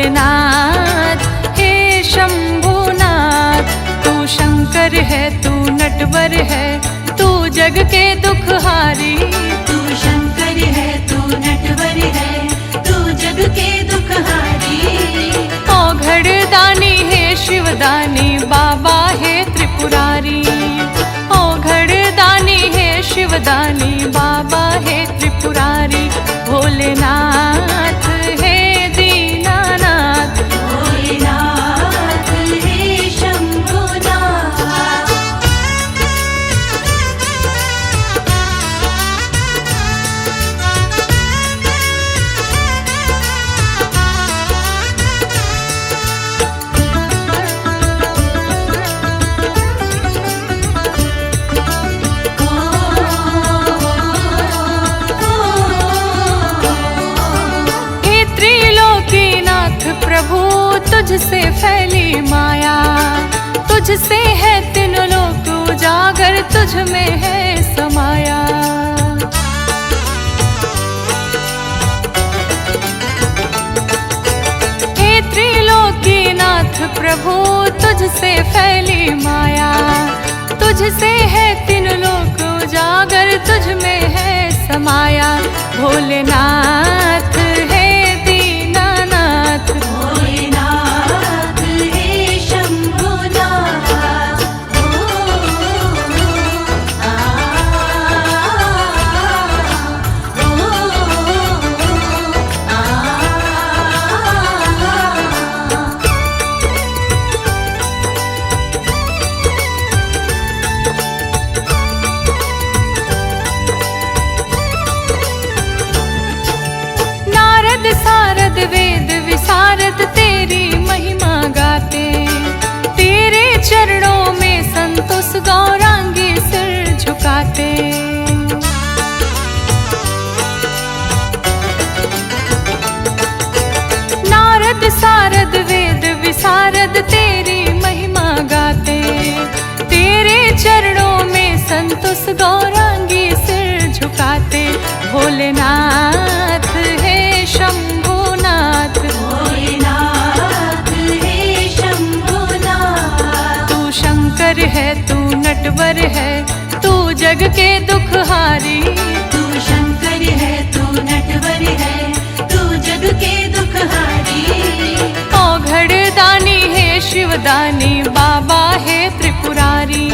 भोलेनाथ हे शंभुनाथ। तू शंकर है, तू नटवर है, तू जग के दुखहारी। तू शंकर है, तू नटवर है, तू जग के दुखहारी। औघड़ दानी है शिवदानी, बाबा है त्रिपुरारी। औघड़ दानी है शिवदानी, बाबा है त्रिपुरारी। भोलेनाथ है दीनानाथ, भोलेनाथ हे शंभुनाथ। प्रभु तुझसे फैली माया, तुझसे है तीनों लोक उजागर, तुझ में है समाया। हे त्रिलोकीनाथ प्रभु तुझसे फैली माया, तुझसे है तीनों लोक उजागर, तुझ में है समाया। भोलेनाथ है दीनानाथ, भोलेनाथ हे शंभुनाथ। नारद सारद वेद विसारद तेरी महिमा गाते, तेरे चरणों में संतोष गौरांगी सिर झुकाते। नारद सारद वेद विसारद तेरी महिमा गाते, तेरे चरणों में संतोष गौरांगी सिर झुकाते। भोलेनाथ है शंभुनाथ, भोलेनाथ हे शंभुनाथ। तू शंकर है, तू नटवर है, तू जग के दुखहारी। तू शंकर है, तू नटवर है, तू जग के दुखहारी। औघड़ दानी है शिवदानी, बाबा है त्रिपुरारी।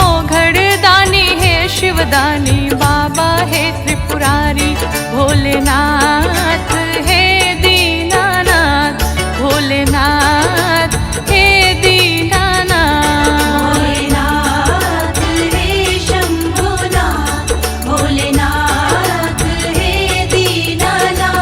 औघड़ दानी है शिवदानी, बाबा है त्रिपुरारी। भोलेनाथ है दीनानाथ, भोलेनाथ है दीनानाथ। भोलेनाथ हे शंभुनाथ, भोलेनाथ हे दीनानाथ।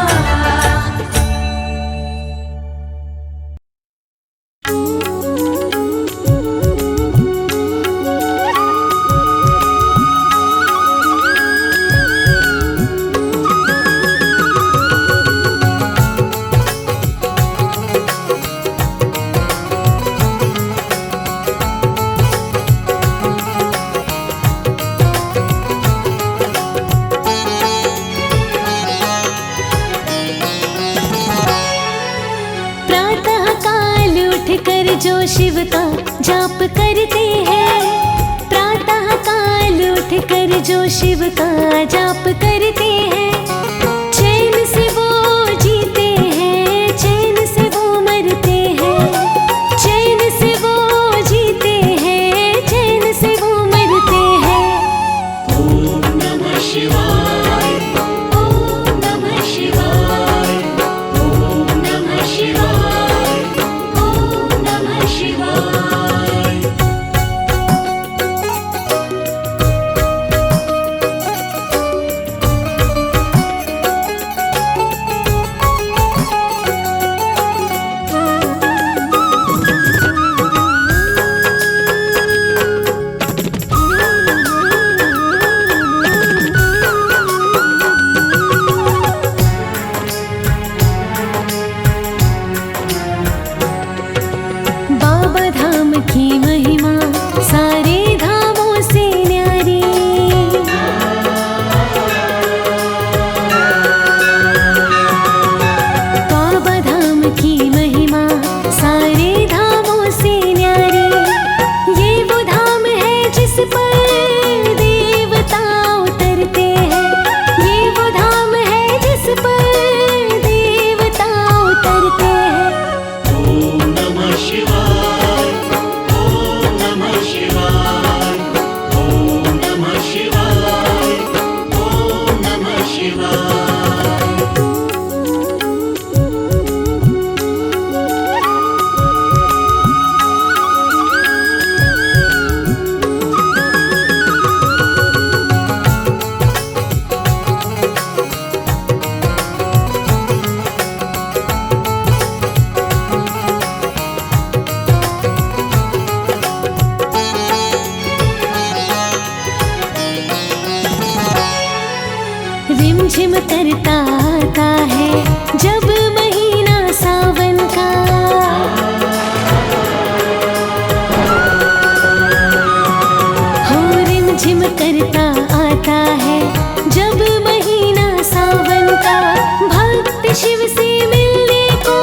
जो शिव का जाप करते हैं, प्रातः काल उठ कर जो शिव का जाप करते हैं, चैन से वो जीते हैं, चैन से वो मरते हैं। चैन से वो जीते हैं, चैन से वो मरते हैं। ओम नमः शिवाय, ओम नमः शिवाय, ओम नमः शिवाय, ओम नमः शिवाय। झूम करता आता है जब महीना सावन का। भक्त शिव से मिलने को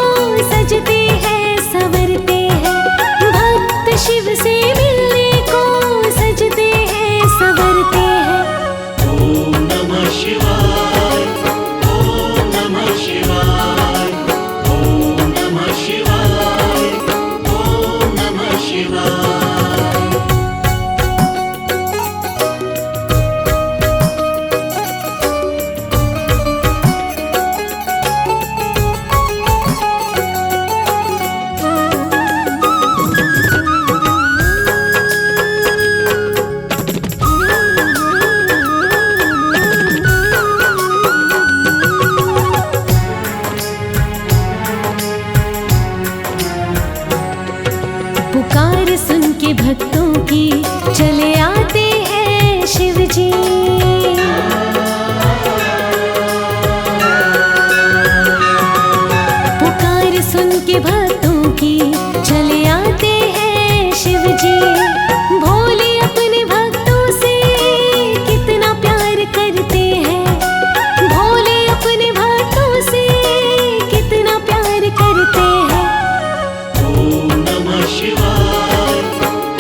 सजते हैं संवरते हैं, भक्त शिव से मिलने को सजते हैं संवरते हैं। ओम नमः शिवाय, ओम नमः शिवाय, ओम नमः शिवाय, ओम नमः शिवाय। पुकार सुन के भक्तों की चले आते हैं शिव जी। पुकार सुन के भक्तों की चले आते हैं शिव जी। भोले अपने भक्तों से कितना प्यार करते हैं, भोले अपने भक्तों से कितना प्यार करते हैं। ओम नमः शिवाय,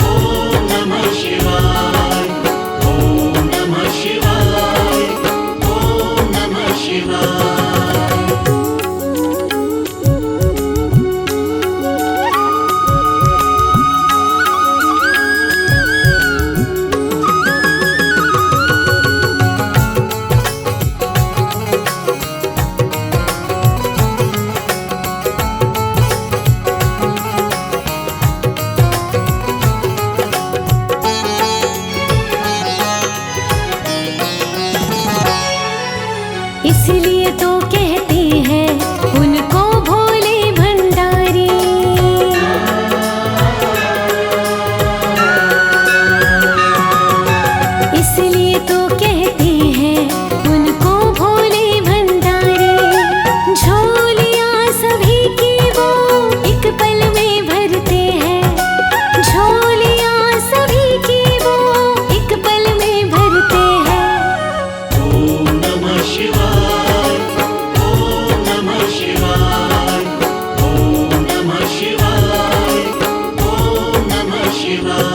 ओम नमः शिवाय, ओम नमः शिवाय, ओम नमः शिवाय। इसलिए तो कहते हैं उनको भोले भंडारी। इसलिए तो कहते हैं उनको भोले भंडारी। झोलियां सभी की वो एक पल में भरते हैं, झोलियां सभी की वो एक पल में भरते हैं। ओम नमः शिवाय, ओम नमः शिवाय, ओम नमः शिवाय, ओम नमः शिवाय।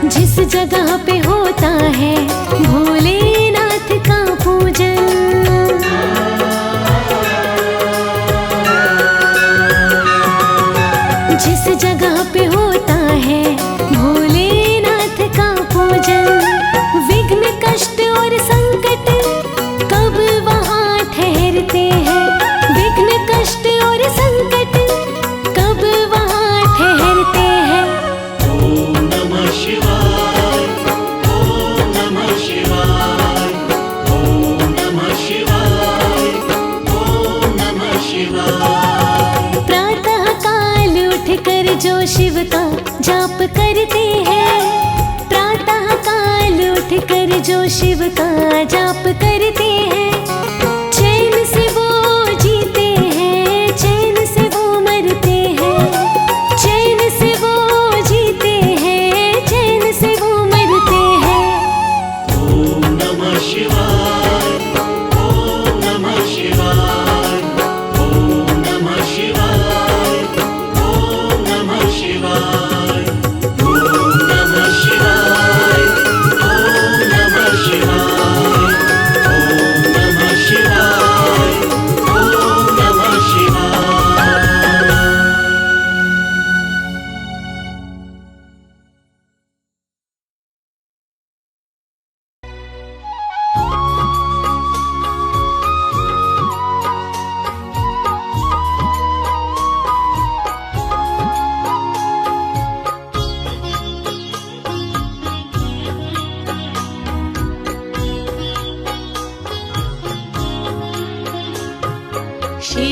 जिस जगह पे होता है भोलेनाथ का पूजन, जिस जगह पे होता है भोलेनाथ का पूजन, विघ्न कष्ट और संकट कब वहाँ ठहरते हैं, विघ्न कष्ट और संकट कब वहाँ ठहरते हैं। ओम नमः शिवाय, ओम नमः शिवाय, ओम नमः शिवाय, ओम नमः शिवाय। प्रातः काल उठ कर जो शिव का जाप करते हैं, प्रातः काल उठ कर जो शिव का जाप करते हैं, चैन से वो जीते हैं, चैन से वो मरते हैं, चैन से वो जीते हैं, चैन से वो मरते हैं। ओम नमः शिवाय, ओम नमः शिवाय, ओम नमः शिवाय, ओम नमः शिवाय, ओम नमः शिवाय, ओम नमः शिवाय, ओम नमः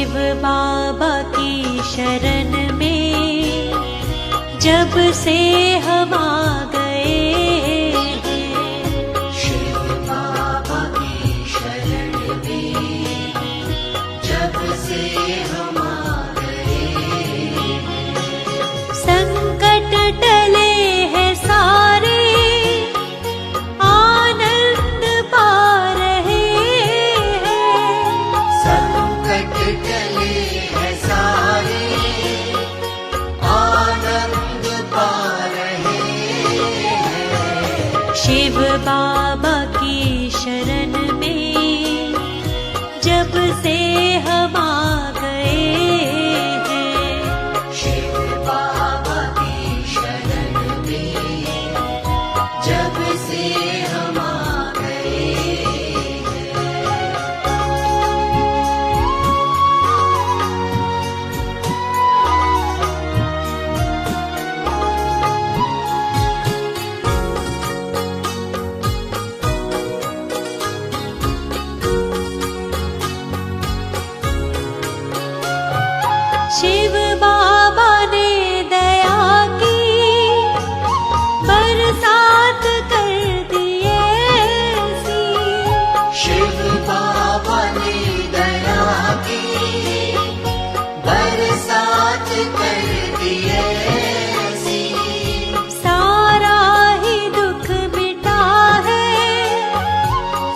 शिव बाबा की शरण में जब से हम आ गए हैं। शिव बाबा की शरण में जब से हम आ गए हैं। संकट टले हैं सारे, आनंद पा रहे हैं। संकट टले हैं सारे, आनंद पा रहे हैं। शिव बाबा की शरण में जब से हम आ गए हैं। शिव बाबा की शरण में जब से हम आ गए हैं। शिव बाबा ने दया की बरसात कर दिए सी। शिव बाबा ने दया की बरसात कर दिए सी। सारा ही दुख मिटा है,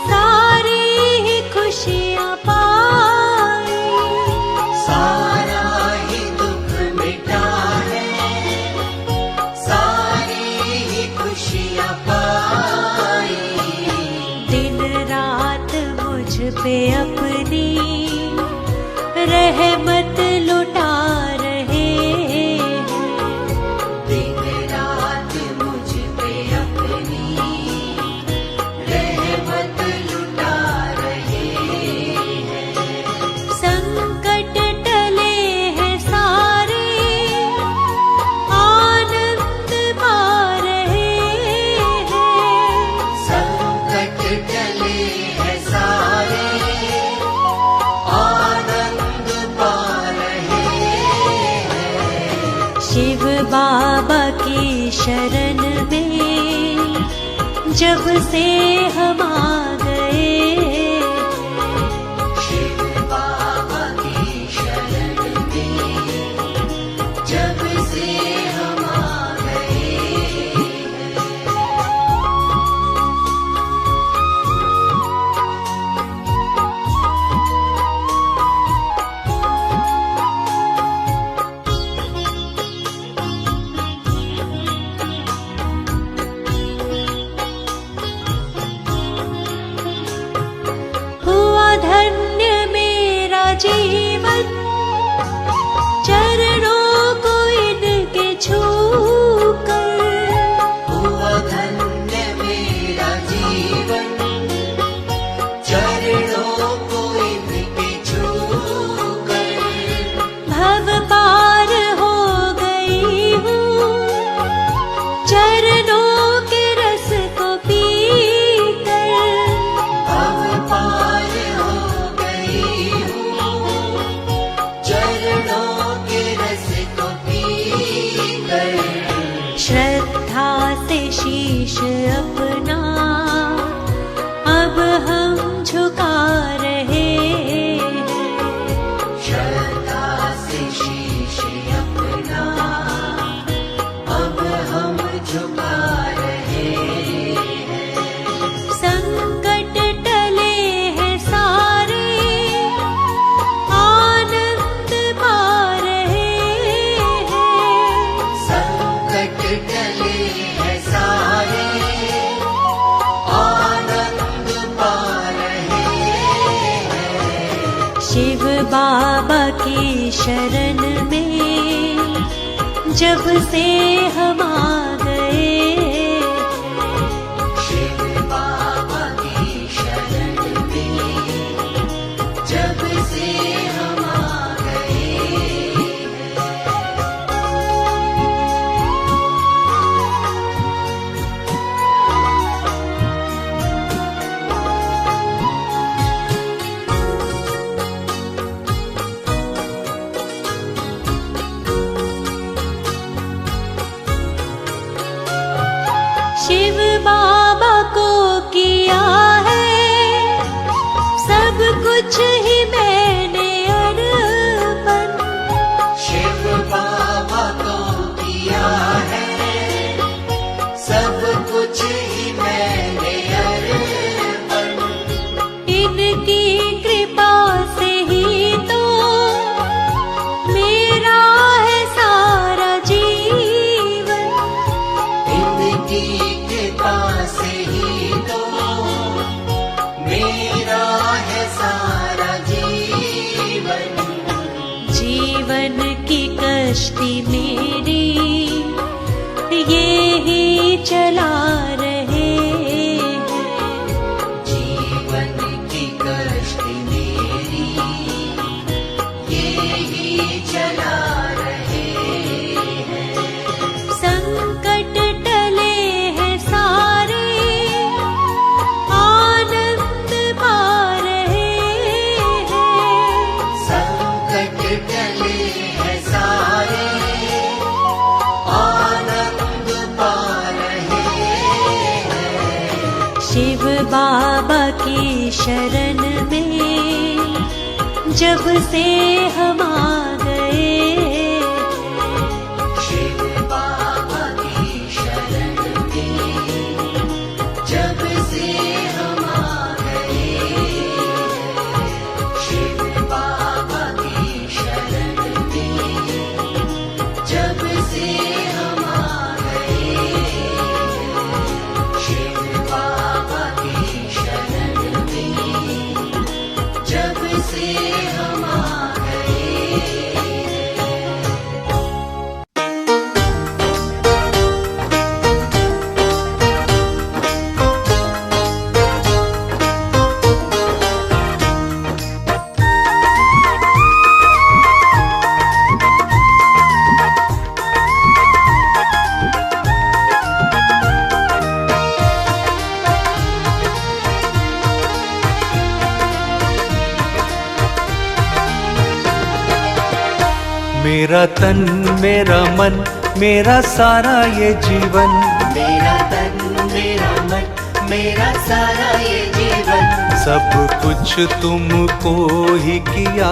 सारी ही खुशियाँ पाई। सारा ही दुख मिटा है, सारी ही खुशियाँ पाई। दिन रात मुझ पे अपनी रहमत लुटा रहे हैं। दिन रात मुझ पे अपनी रहमत लुटा रहे हैं। संकट टले हैं सारे, आनंद पा रहे हैं। संकट टले हैं सारे, आनंद पा रहे हैं। शिव बाबा की शरण में जब से हम आ गए। शिव बाबा की शरण में जब से हम आ गए हैं। हुआ धन्य मेरा जीवन, चरणों को इनके छूकर। हुआ धन्य मेरा जीवन, चरणों को इनके छूकर। भव पार हो गई हूँ, चरणों के रस को पीकर। अब पार हो गई हूँ, चरणों के रस को पीकर। श्रद्धा से शीश अपना अब हम झुका रहे हैं। श्रद्धा से शीश अपना अब हम झुका रहे हैं। संकट टले हैं सारे, आनंद पा रहे हैं। संकट टले हैं सारे, आनंद पा रहे हैं। शिव बाबा की शरण में जब से हम आ गए। शिव बाबा की शरण में जब से हम आ गए हैं। शिव बाबा को किया है सब कुछ ही मैंने अर्पण। शिव बाबा को किया है सब कुछ ही मैंने अर्पण। इनकी कृपा से ही तो मेरा है सारा जीवन। इनकी कृपा से ही तो मेरा है सारा जीवन। जीवन की कश्ती मेरी ये ही चला रहे हैं। जीवन की कश्ती मेरी ये ही चला रहे हैं। संकट टले हैं सारे आनंद पा रहे हैं। संकट टले हैं सारे आनंद पा रहे हैं। शिव बाबा की शरण में जब से हम आ गए। शिव बाबा की शरण में जब से हम आ गए। शिव बाबा की शरण में जब से हम आ गए। शिव बाबा की शरण में जब से हम आ गए। मेरा तन मेरा मन मेरा सारा ये जीवन। मेरा तन मेरा मन मेरा सारा ये जीवन। सब कुछ तुमको ही किया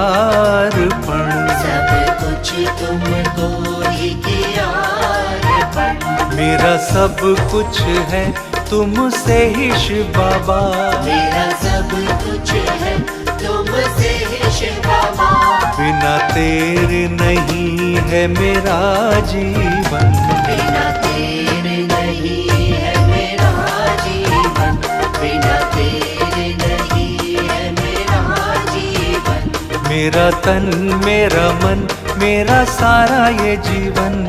अर्पण। सब कुछ तुमको ही किया अर्पण। मेरा सब कुछ है तुमसे ही शिव बाबा। मेरा सब कुछ है तुमसे ही शिव बाबा। बिना तेरे नहीं है मेरा जीवन। बिना तेरे नहीं है मेरा जीवन। बिना तेरे नहीं है मेरा जीवन। मेरा तन मेरा मन मेरा सारा ये जीवन।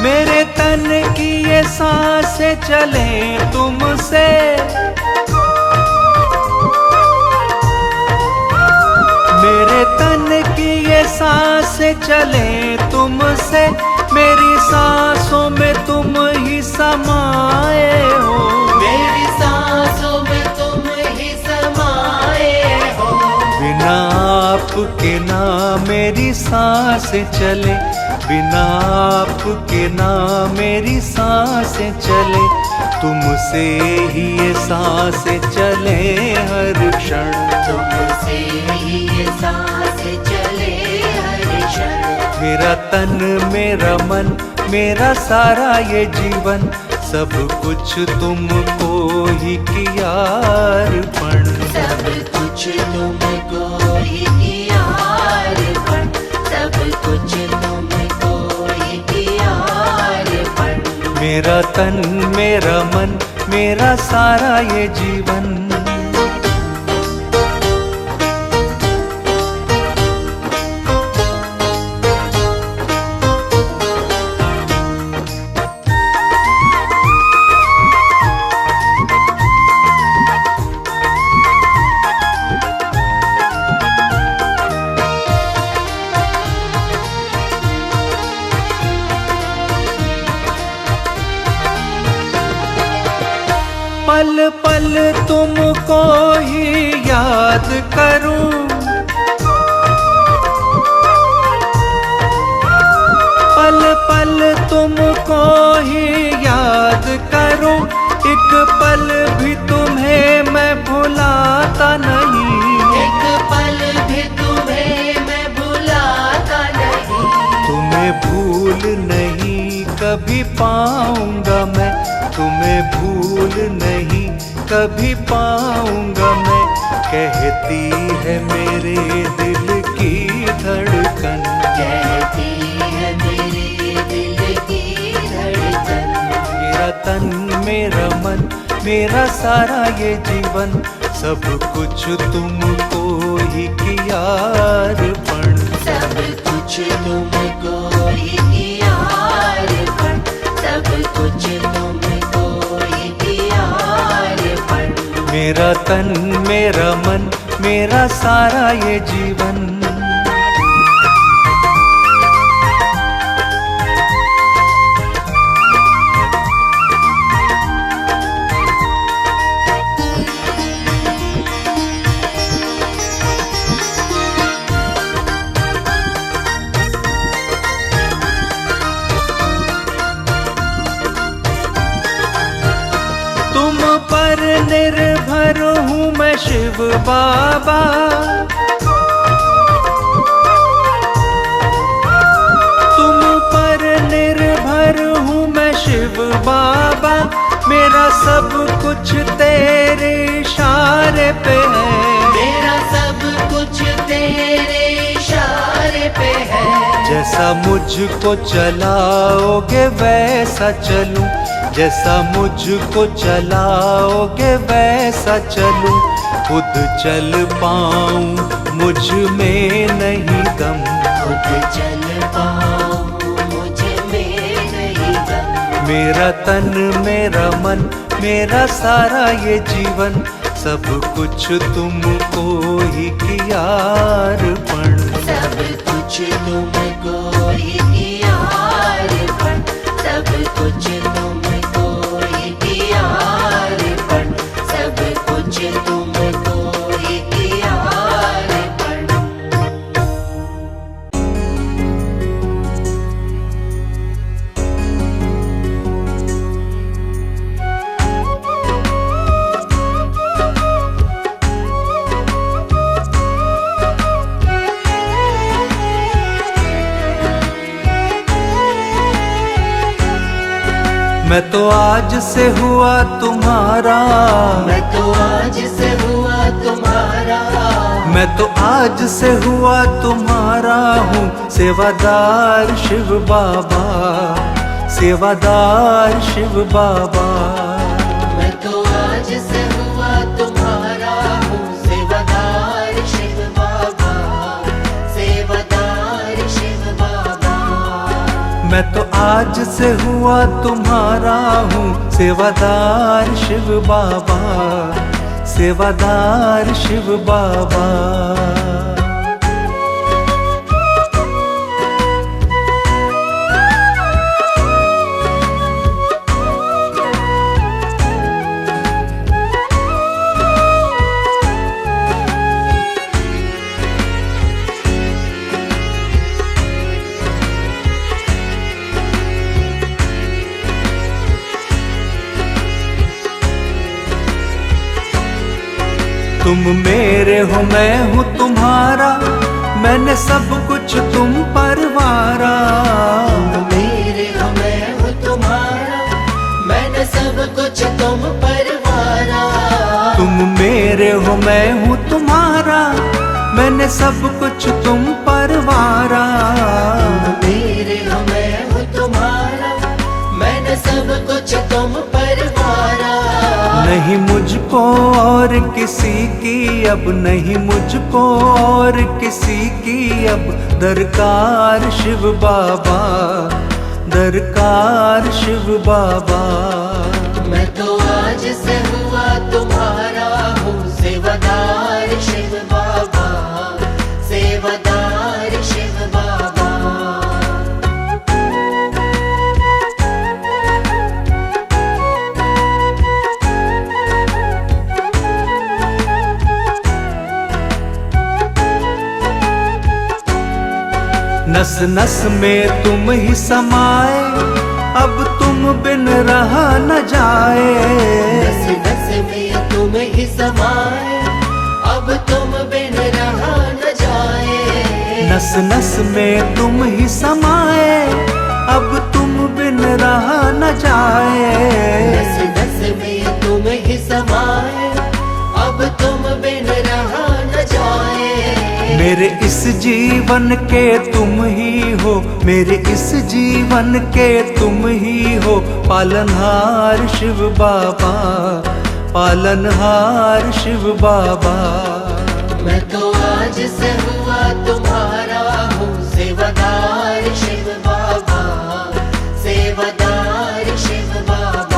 मेरे तन की ये सांसें चले तुमसे। मेरे तन की ये सांसें चले तुमसे। मेरी सांसों में तुम ही समाए हो। मेरी सांसों में तुम ही समाए हो। बिना आपके ना मेरी सांसें चले। बिना आपके ना मेरी सांसें चले। तुमसे ही ये सांसें चले हर क्षण। तुमसे ही ये सांसें चले हर क्षण। मेरा तन मेरा मन मेरा सारा ये जीवन। सब कुछ तुमको ही किया अर्पण। सब कुछ तुमको ही किया अर्पण। सब कुछ तुमको ही किया अर्पण। मेरा तन मेरा मन मेरा सारा ये जीवन। तुमको ही याद करूं, पल पल तुमको ही याद करूं, एक पल भी तुम्हें मैं भुलाता नहीं, एक पल भी तुम्हें मैं भुलाता नहीं। तुम्हें भूल नहीं कभी पाऊंगा मैं, तुम्हें भूल नहीं कभी पाऊंगा मैं, कहती है मेरे दिल की धड़कन, कहती है मेरे दिल की धड़कन। मेरा तन मेरा मन मेरा सारा ये जीवन, सब कुछ तुमको ही किया अर्पण, सब कुछ तुमको ही किया अर्पण, सब कुछ तुमको ही किया अर्पण। मेरा तन मेरा मन मेरा सारा ये जीवन। तुम पर निर्भर हूँ मैं शिव बाबा, तुम पर निर्भर हूँ मैं शिव बाबा, मेरा सब कुछ तेरे इशारे पे है, मेरा सब कुछ तेरे इशारे पे है। जैसा मुझको चलाओगे वैसा चलूं, जैसा मुझको चलाओगे वैसा चलूं, खुद चल पाऊं मुझ में नहीं दम, खुद चल पाऊं मुझ में नहीं दम। मेरा तन मेरा मन मेरा सारा ये जीवन, सब कुछ तुमको ही किया अर्पण, सब कुछ तुमको ही किया अर्पण, सब कुछ तुमको ही किया अर्पण, सब कुछ तुमको ही किया अर्पण। मैं तो आज से हुआ तुम्हारा, मैं तो आज से हुआ तुम्हारा, मैं तो आज से हुआ तुम्हारा हूँ, सेवादार शिव बाबा, सेवादार शिव बाबा। मैं तो आज से हुआ तुम्हारा हूँ, सेवादार शिव बाबा, सेवादार शिव बाबा। मैं तो आज से हुआ तुम्हारा हूँ, सेवादार शिव बाबा, सेवादार शिव बाबा। तुम मेरे हो मैं हूँ तुम्हारा, मैंने सब कुछ तुम पर वारा। तुम मेरे हो मैं हूँ तुम्हारा, मैंने सब कुछ तुम पर वारा। तुम मेरे हो मैं हूँ तुम्हारा, मैंने सब कुछ तुम पर वारा। तुम मेरे हो मैं हूँ तुम्हारा, मैंने सब कुछ तुम पर वारा। नहीं मुझको और किसी की अब, नहीं मुझको और किसी की अब दरकार शिव बाबा, दरकार शिव बाबा। मैं तो आज से हुआ तुम्हारा हूँ, सेवादार शिव बाबा, सेवादार शिव बाबा। नस नस में तुम ही समाए, अब तुम बिन रहा न जाए। नस नस में तुम ही समाए, अब तुम बिन रहा न जाए। नस नस में तुम ही समाए, अब तुम बिन रहा न जाए। नस नस में तुम ही समाए, अब तुम बिन रहा न जाए। मेरे इस जीवन के तुम ही हो, मेरे इस जीवन के तुम ही हो, पालनहार शिव बाबा, पालनहार शिव बाबा। मैं तो आज से हुआ तुम्हारा हूँ सेवादार शिव बाबा, सेवादार शिव बाबा।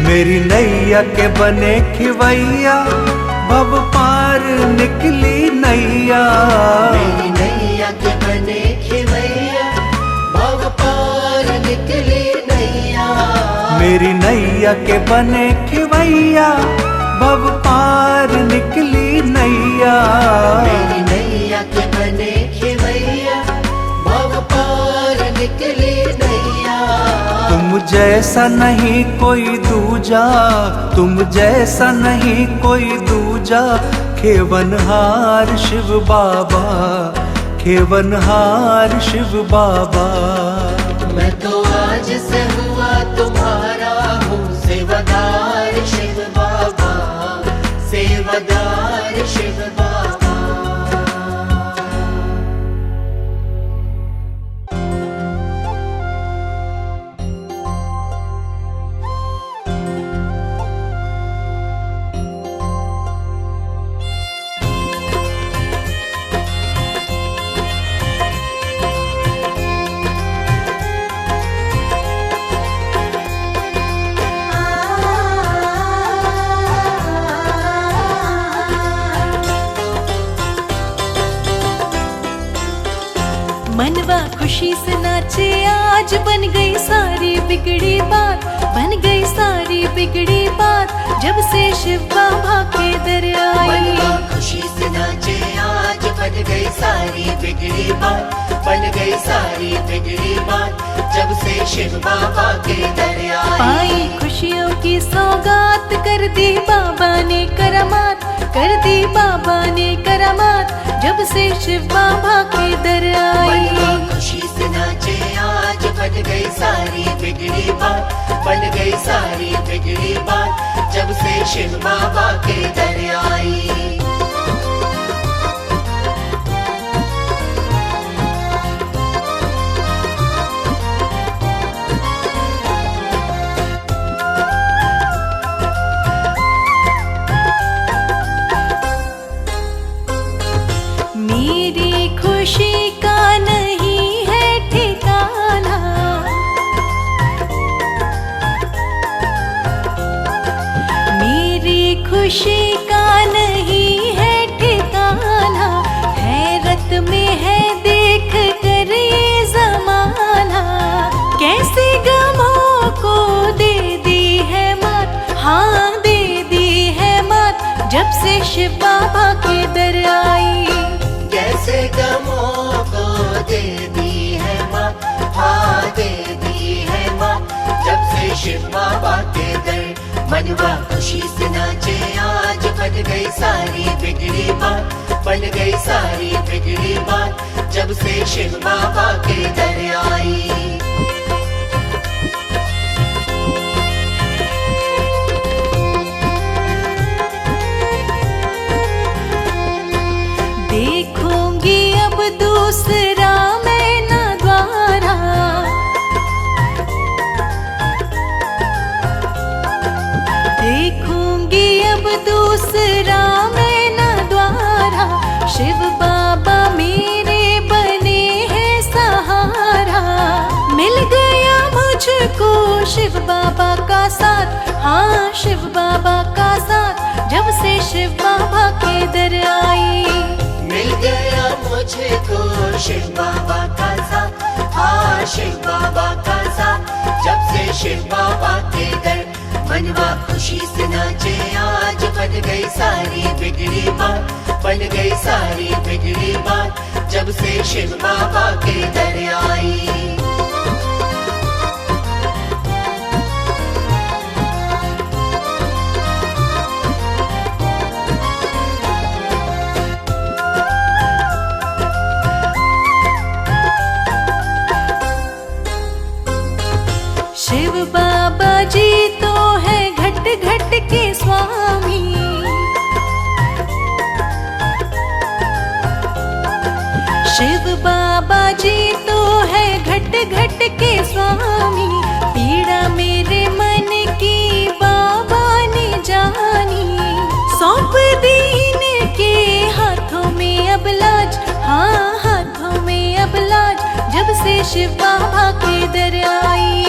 मेरी नैया के बने खिवैया, भव पार निकली नैया। मेरी नैया के बने खिवैया, भव पार निकली नैया। मेरी नैया के बने खिवैया, भव पार निकली नैया। मेरी नैया के बने खिवैया, भव पार निकली नैया। तुम जैसा नहीं कोई दूजा, तुम जैसा नहीं कोई दूजा, खेवनहार शिव बाबा, खेवनहार शिव बाबा। मैं तो आज से हुआ तुम्हारा हूँ सेवादार शिव बाबा, सेवादार शिव बाबा। मनवा खुशी से नाचे आज, बन गई सारी बिगड़ी बात, बन गई सारी बिगड़ी बात, जब से शिव बाबा के दर आई। मनवा खुशी से नाचे आज, बन गई सारी बिगड़ी बात, बन गई सारी बिगड़ी बात, जब से शिव बाबा के दर आई। पाई खुशियों की सौगात, कर दी बाबा ने करामात, कर दी बाबा ने करामात, जब से शिव बाबा के दर आई। मनवा खुशी से नाचे आज, बन गई सारी बिगड़ी बात, बन गई सारी बिगड़ी बात, जब से शिव बाबा के दर आई। मेरी खुशी का नहीं है ठिकाना, मेरी खुशी का नहीं है ठिकाना, हैरत में है देख कर ये जमाना, कैसे गमों को दे दी है मात, हाँ दे दी है मात, जब से शिव बाबा के दर आई। कैसे गमों को दे दी है माँ, हाँ दे दी है माँ, जब से शिव बाबा के दर। मनवा खुशी से नाचे आज, बन गई सारी बिगड़ी बात, बन गई सारी बिगड़ी बात, जब से शिव बाबा के दर आई। देखूंगी अब दूसरा मैं न द्वारा, देखूंगी अब दूसरा मैं न द्वारा, शिव बाबा मेरे बने हैं सहारा। तुमको शिव बाबा का साथ, हाँ शिव बाबा का साथ, जब से शिव बाबा के दर आई। मिल गया मुझको शिव बाबा का साथ, हाँ शिव बाबा का साथ, जब से शिव बाबा के दर। मनवा खुशी से नाचे आज, बन गई सारी बिगड़ी बात, बन गई सारी बिगड़ी बात, जब से शिव बाबा के दर आई। शिव बाबा जी तो है घट घट के स्वामी, शिव बाबा जी तो है घट घट के स्वामी। पीड़ा मेरे मन की बाबा ने जानी, सौंप दीन के हाथों में अब लाज, हाँ हाथों में अब लाज, जब से शिव बाबा के दर आई।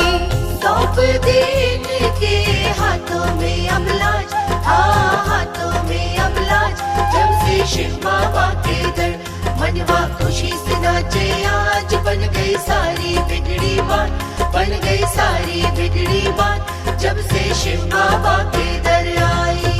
सौंप दीन के हाथों में अब लाज, हाँ हाथों में अब लाज, जब से शिव बाबा के दर। मनवा खुशी से नाचे आज, बन गई सारी बिगड़ी बात, बन गई सारी बिगड़ी बात, जब से शिव बाबा के दर आई।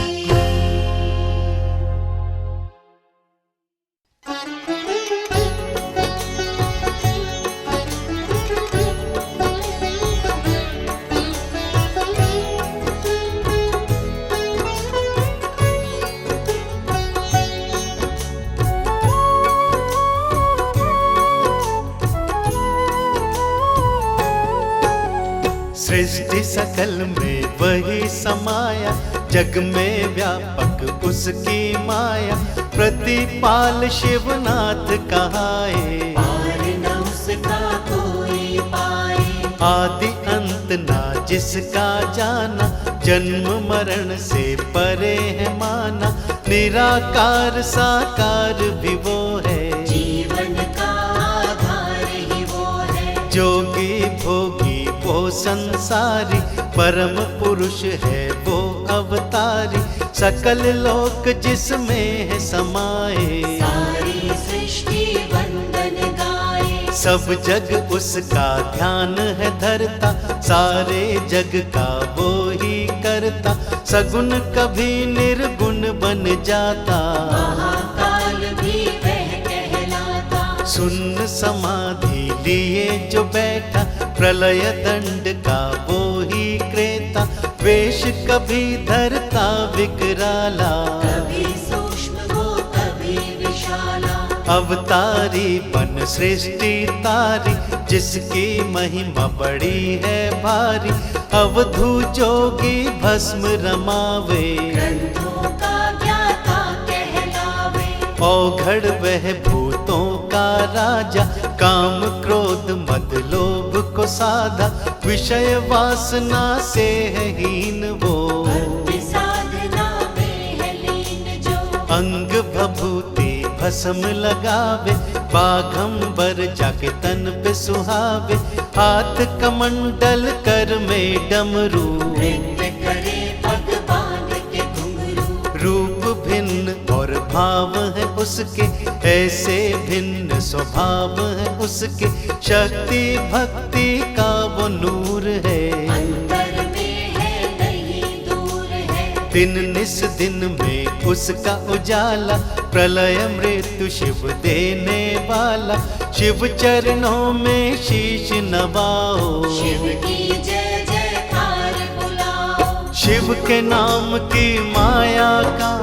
सृष्टि सकल में वही समाया, जग में व्यापक उसकी माया, प्रतिपाल शिवनाथ कहाए। पार न उसका कोई पाए, आदि अंत ना जिसका जाना, जन्म मरण से परे है माना, निराकार साकार भी वो है, जीवन का आधार ही वो है। जोगी भोगी वो संसारी, परम पुरुष है वो अवतारी, सकल लोक जिसमें है समाए। सारी सृष्टि वंदन गाए, सब जग उसका ध्यान है धरता, सारे जग का वो ही करता, सगुण कभी निर्गुण बन जाता, महाकाल भी वह कहलाता। सुन्न समाधि लिए जो बैठा, प्रलय दंड का वो ही क्रेता, वेश कभी धरता विकराला, कभी सूक्ष्म वो कभी विशाला। अवतारी बन सृष्टि तारी, जिसकी महिमा बड़ी है भारी, अवधू जोगी भस्म रमावे, ग्रंथों का ज्ञाता कहलावे। औघड़ वह भूतों का राजा, काम क्रोध मद लोभ को साधा, विषय वासना से है हीन वो, भक्ति साधना में है लीन जो। अंग भभूति भस्म लगावे, बाघंबर जाके तन पे सुहावे, हाथ कमंडल कर में डमरू, नृत्य करे भगवान के घुंघरू। रूप भिन्न और भाव है उसके, ऐसे भिन्न स्वभाव है उसके, शक्ति भक्ति का वो नूर है, अंतर में है नहीं दूर है। दिन निस दिन में उसका उजाला, प्रलय मृत्यु शिव देने वाला, शिव चरणों में शीश नवाओ, शिव की जय जयकार बुलाओ। शिव के नाम की माया का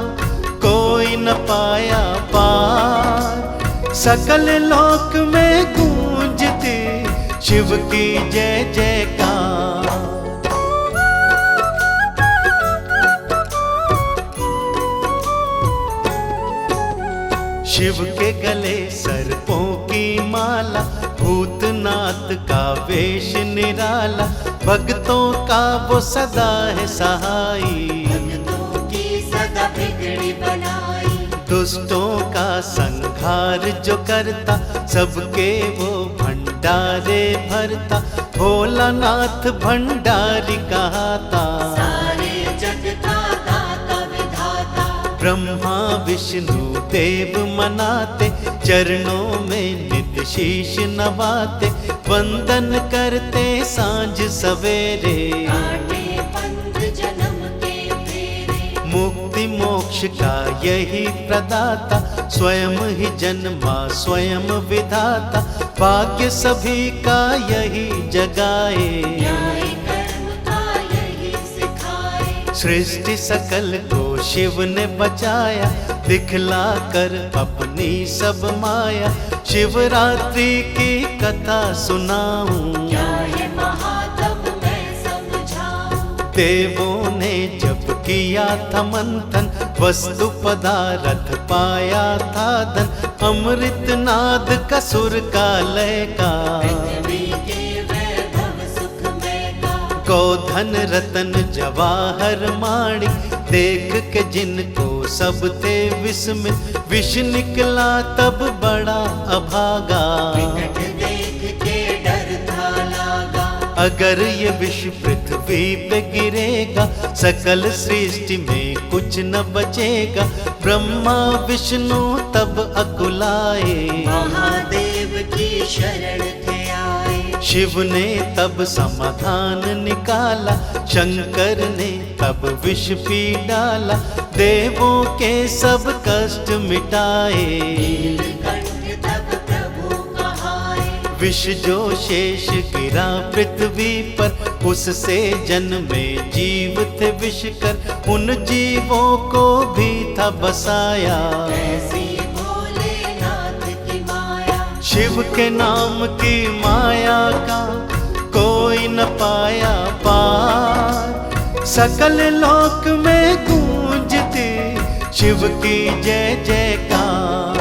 कोई न पाया पार, सकल लोक में गूंजती शिव की जय जयकार। शिव के गले सर्पों की माला, भूतनाथ का वेश निराला, भक्तों का वो सदा है सहाई, भक्तों की सदा बिगड़ी बनाई। दुष्टों का संहार जो करता, सबके वो भंडारे भरता, भोलानाथ भंडारी कहाता। सारे जग का दाता विधाता, ब्रह्मा विष्णु देव मनाते, चरणों में नित शीश नवाते, वंदन करते सांझ सवेरे। काटे पंथ जन्म के फेरे, मुक्ति मोक्ष का यही प्रदाता, स्वयं ही जन्मा स्वयं विधाता, भाग्य सभी का यही जगाए। न्याय कर्म का यही सिखाए, सृष्टि सकल को शिव ने बचाया, दिखला कर अपनी सब माया। शिवरात्रि की कथा सुनाऊं, क्या है महात्म मैं समझाऊं। देवों ने जब किया था मंथन, वस्तु पदार्थ पाया था धन। अमृत नाद का सुर का लय का, पृथ्वी के वैभव सुखमय का। गोधन रतन जवाहर माणिक, देख के जिनको सब थे विस्मित। विष निकला तब बड़ा अभागा, विकट देख के डर था लागा। अगर ये विष पृथ्वी पे गिरेगा, सकल सृष्टि में कुछ न बचेगा। ब्रह्मा विष्णु तब अकुलाए, महादेव की शरण थे आए। शिव ने तब समाधान निकाला, शंकर ने तब विष पी डाला। देवों के सब कष्ट मिटाए, नीलकंठ तब प्रभु कहाए। विष जो शेष गिरा पृथ्वी पर, उससे जन्मे जीव थे विषकर। उन जीवों को भी था बसाया, ऐसी भोलेनाथ की माया। शिव के नाम की माया का कोई न पाया पार। सकल लोक में गूंजती शिव की जय जयकार।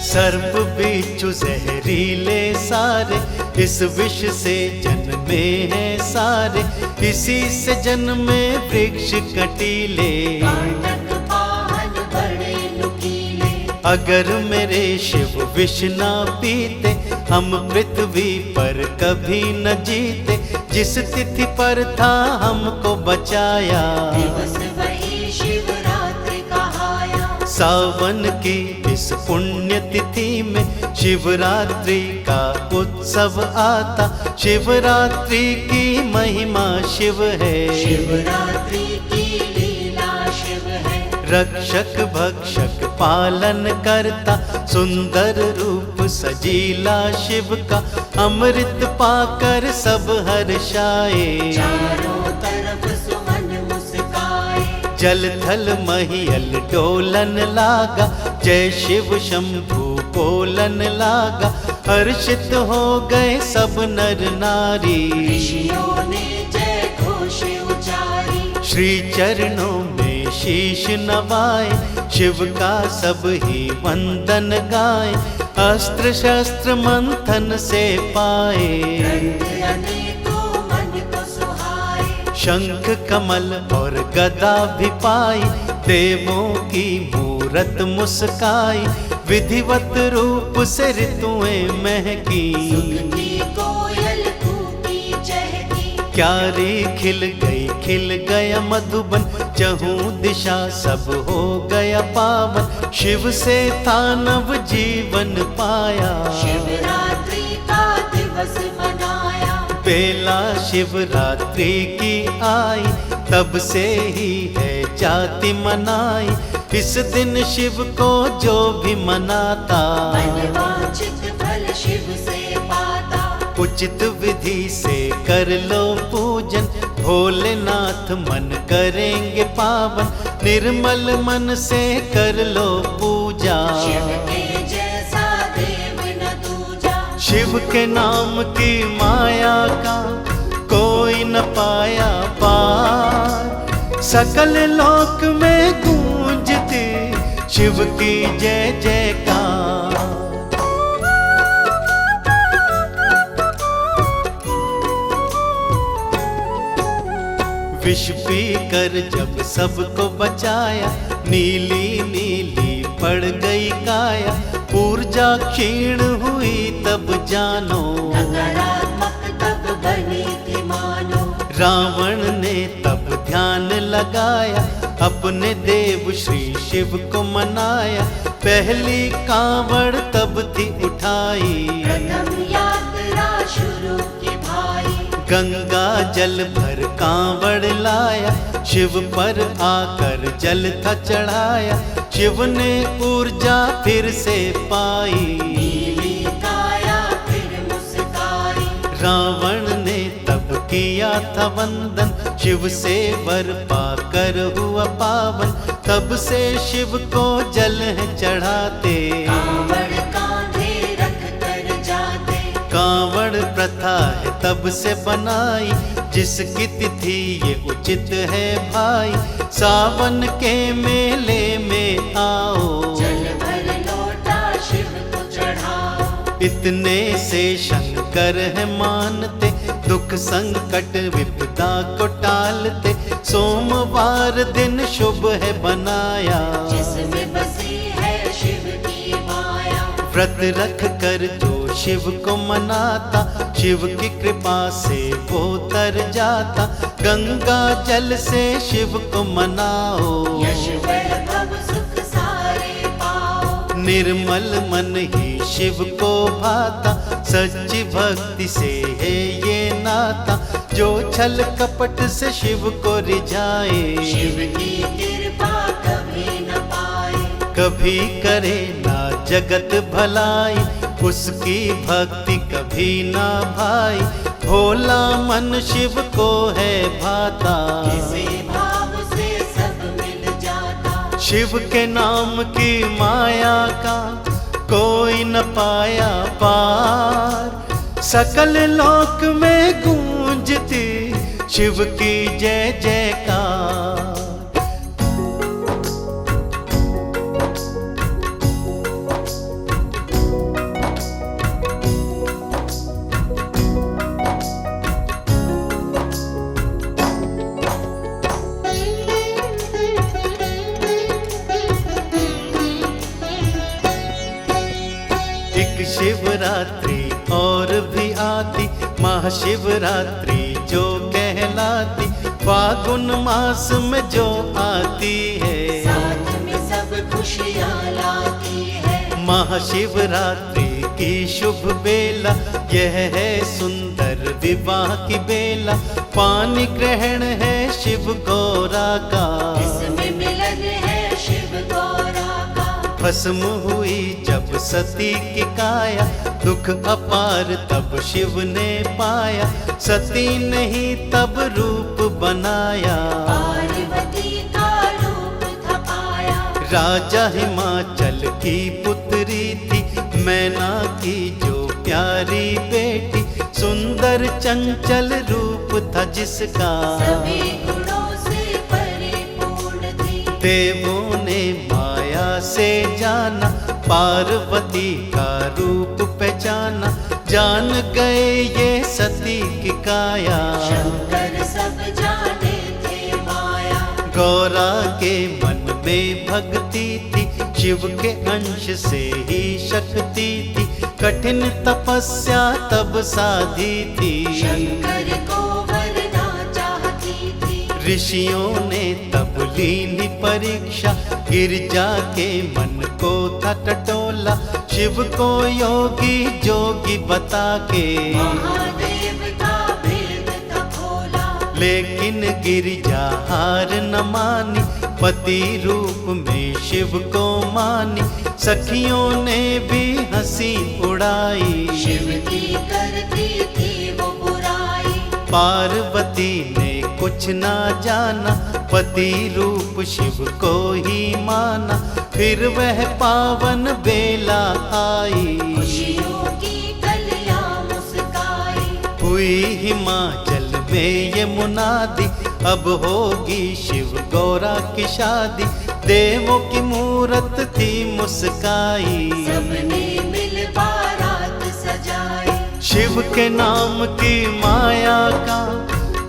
सर्प बिच्छू जहरीले सारे, इस विष से जन्मे हैं सारे। इसी से जन्मे वृक्ष कटीले, कांटक पाहन बड़े नुकीले। अगर मेरे शिव विष ना पीते, हम पृथ्वी पर कभी न जीते। जिस तिथि पर था हमको बचाया, दिवस वही शिवरात्रि कहाया। सावन की इस पुण्य तिथि में शिवरात्रि का उत्सव आता। शिवरात्रि की महिमा शिव है, शिवरात्रि की लीला शिव है। रक्षक भक्षक पालन करता, सुंदर रूप सजीला शिव का। अमृत पाकर सब हर्षाए, चारों तरफ सुमन मुस्काए। जल थल महियल डोलन लागा, जय शिव शंभु बोलन लागा। हर्षित हो गए सब नर नारी, ऋषियों ने जय घोष उचारी। श्री चरणों में शीश नवाए, शिव का सब ही वंदन गाए। अस्त्र शस्त्र मंथन से पाए, ग्रंथ अनेकों मन को सुहाए। शंख कमल और गदा भी पाई। देवों की मूरत मुस्काई, विधिवत रूप से ऋतुएं महकी। सुख की कोयल कूकी चहकी। क्यारी खिल गया मधुबन। चहूं दिशा सब हो गया पावन। शिव से था नव जीवन पाया, शिवरात्रि का दिवस मनाया। बेला शिवरात्रि की आई, तब से ही है जाति मनाई। इस दिन शिव को जो भी मनाता, मनवांछित फल शिव से पाता। उचित विधि से कर लो पूजन। भोलेनाथ मन करेंगे पावन। निर्मल मन से कर लो पूजा। शिव के जैसा देव न दूजा। शिव के नाम की माया का कोई न पाया पार। सकल लोक में गूंजती शिव की जय जयकार। विष पी कर जब सबको बचाया, नीली नीली ऊर्जा क्षीण हुई तब जानो, नकारात्मक तब बनी थी मानो। रावण ने तब ध्यान लगाया, अपने देव श्री शिव को मनाया। पहली कांवड़ तब थी उठाई, प्रथम यात्रा शुरू की भाई। गंगा जल भर कांवड़ लाया, शिव पर आकर जल था चढ़ाया। शिव ने ऊर्जा फिर से पाई, नीली काया फिर मुस्काई। रावण ने तब किया था वंदन, शिव से वर पाकर हुआ पावन। तब से शिव को जल है चढ़ाते, कांवड़ कांधे रख कर जाते। कांवड़ प्रथा है तब से बनाई, जिसकी तिथि ये उचित है भाई। सावन के मेले में आओ, जल भर लोटा शिव को चढ़ाओ। इतने से शंकर है मानते, दुख संकट विपदा को टालते। सोमवार दिन शुभ है बनाया, जिसमें बसी है शिव की माया। व्रत रख कर जो शिव को मनाता, शिव की कृपा से वो तर जाता। गंगा जल से शिव को मनाओ, यश वैभव सुख सारे पाओ। निर्मल मन ही शिव को भाता, सच्ची भक्ति से है ये नाता। जो छल कपट से शिव को रिझाए, शिव की कृपा कभी न पाए। कभी करे ना जगत भलाई, उसकी भक्ति कभी ना भाई। भोला मन शिव को है भाता, इसी भाव से सब मिल जाता। शिव के नाम की माया का कोई न पाया पार। सकल लोक में गूंजती शिव की जय जयकार। शिवरात्रि और भी आती, महाशिवरात्रि जो कहलाती। फागुन मास में जो आती है, साथ में सब खुशियाँ लाती है। महाशिवरात्रि की शुभ बेला, यह है सुंदर विवाह की बेला। पानी ग्रहण है शिव गौरा का, इसमें मिलन है शिव गौरा का। भस्म हुई जब सती की काया, दुख अपार तब शिव ने पाया। सती नहीं तब रूप बनाया, पार्वती का रूप था पाया। राजा हिमाचल की पुत्री थी, मैना की जो प्यारी बेटी। सुंदर चंचल रूप था जिसका, सभी गुणों से परिपूर्ण थी। देवों ने माया से जाना, पार्वती का रूप पहचाना। जान गए ये सती की काया, शंकर सब जाने थे माया। गौरा के मन में भक्ति थी, शिव के अंश से ही शक्ति थी। कठिन तपस्या तब साधी थी, शंकर को वरना चाहती थी। ऋषियों ने तब लीनी परीक्षा, गिरजा के मन को था टटोला। शिव को योगी जोगी बता के, महादेव का भेद था खोला। लेकिन गिरजा हार न मानी, पति रूप में शिव को मानी। सखियों ने भी हंसी उड़ाई, शिव की करती थी वो बुराई। पार्वती ने कुछ ना जाना, पति रूप शिव को ही माना। फिर वह पावन बेला आई, खुशियों की कलियां मुस्काई। हुई हिमाचल में ये मुनादी, अब होगी शिव गौरा की शादी। देवों की मूरत थी मुस्काई, सबने मिल बारात सजाई। शिव के नाम की माया का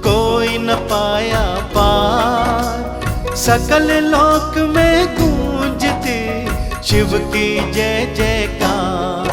कोई न पाया पार। सकल लोक में गूंजती शिव शिव की जय जयकार।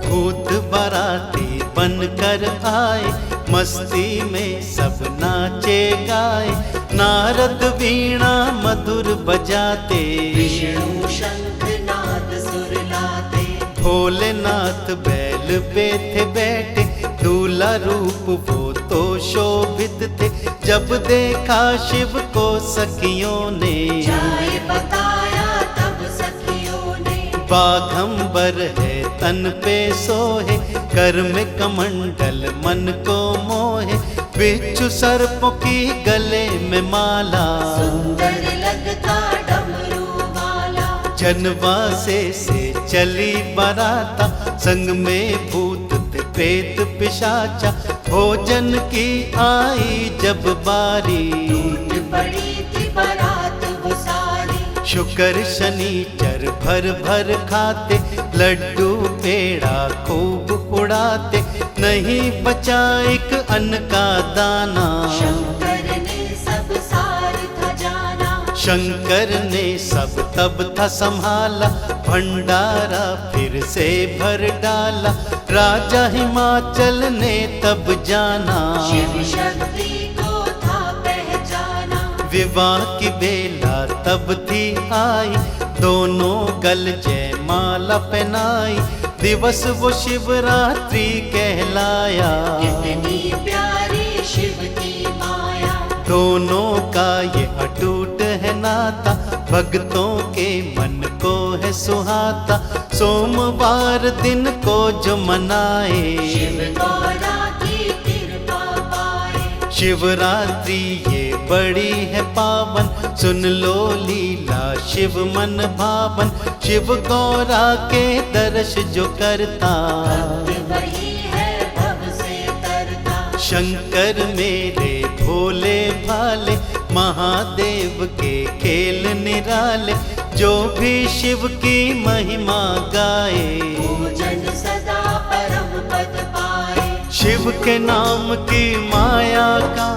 भूत बाराती बनकर आए, मस्ती में सब नाचे गाए। नारद वीणा मधुर बजाते, विष्णु शंख नाद सुर लाते। भोलेनाथ बैल पे थे बैठे, दूल्हा रूप वो तो शोभित थे। जब देखा शिव को सखियों ने, जाए बताया तब सखियों ने। बाघंबर है तन पे सोहे, कर में कमंडल मन को मोहे। बिच्छू सर्पों की गले में माला, सुंदर लगता डमरू वाला। जनवासे से चली बराता, संग में भूत थे प्रेत पिशाचा। भोजन की आई जब बारी, टूट पड़ी थी बारात वो सारी। शुक्र शनिचर भर भर खाते, लड्डू पेड़ा खूब उड़ाते। नहीं बचा एक अन्न का दाना, शंकर ने सब सार था जाना। शंकर ने सब तब था संभाला, भंडारा फिर से भर डाला। राजा हिमाचल ने तब जाना, शिव शक्ति को था पहचाना। विवाह की बेला तब थी आई, दोनों गल जयमाला पहनाई। दिवस वो शिवरात्रि कहलाया, कितनी प्यारी शिव की माया। दोनों का ये अटूट है नाता, भक्तों के मन को है सुहाता। सोमवार दिन को जो मनाए, शिव गौरा की कृपा पाए। शिवरात्रि ये बड़ी है पावन, सुन लो लीला शिव मन भावन। शिव गौरा के दर्श जो करता, भक्त वही है भव से तरता। शंकर मेरे भोले भाले, महादेव के खेल निराले। जो भी शिव की महिमा गाए, पूजन सदा परम पद पाए। शिव के नाम की माया का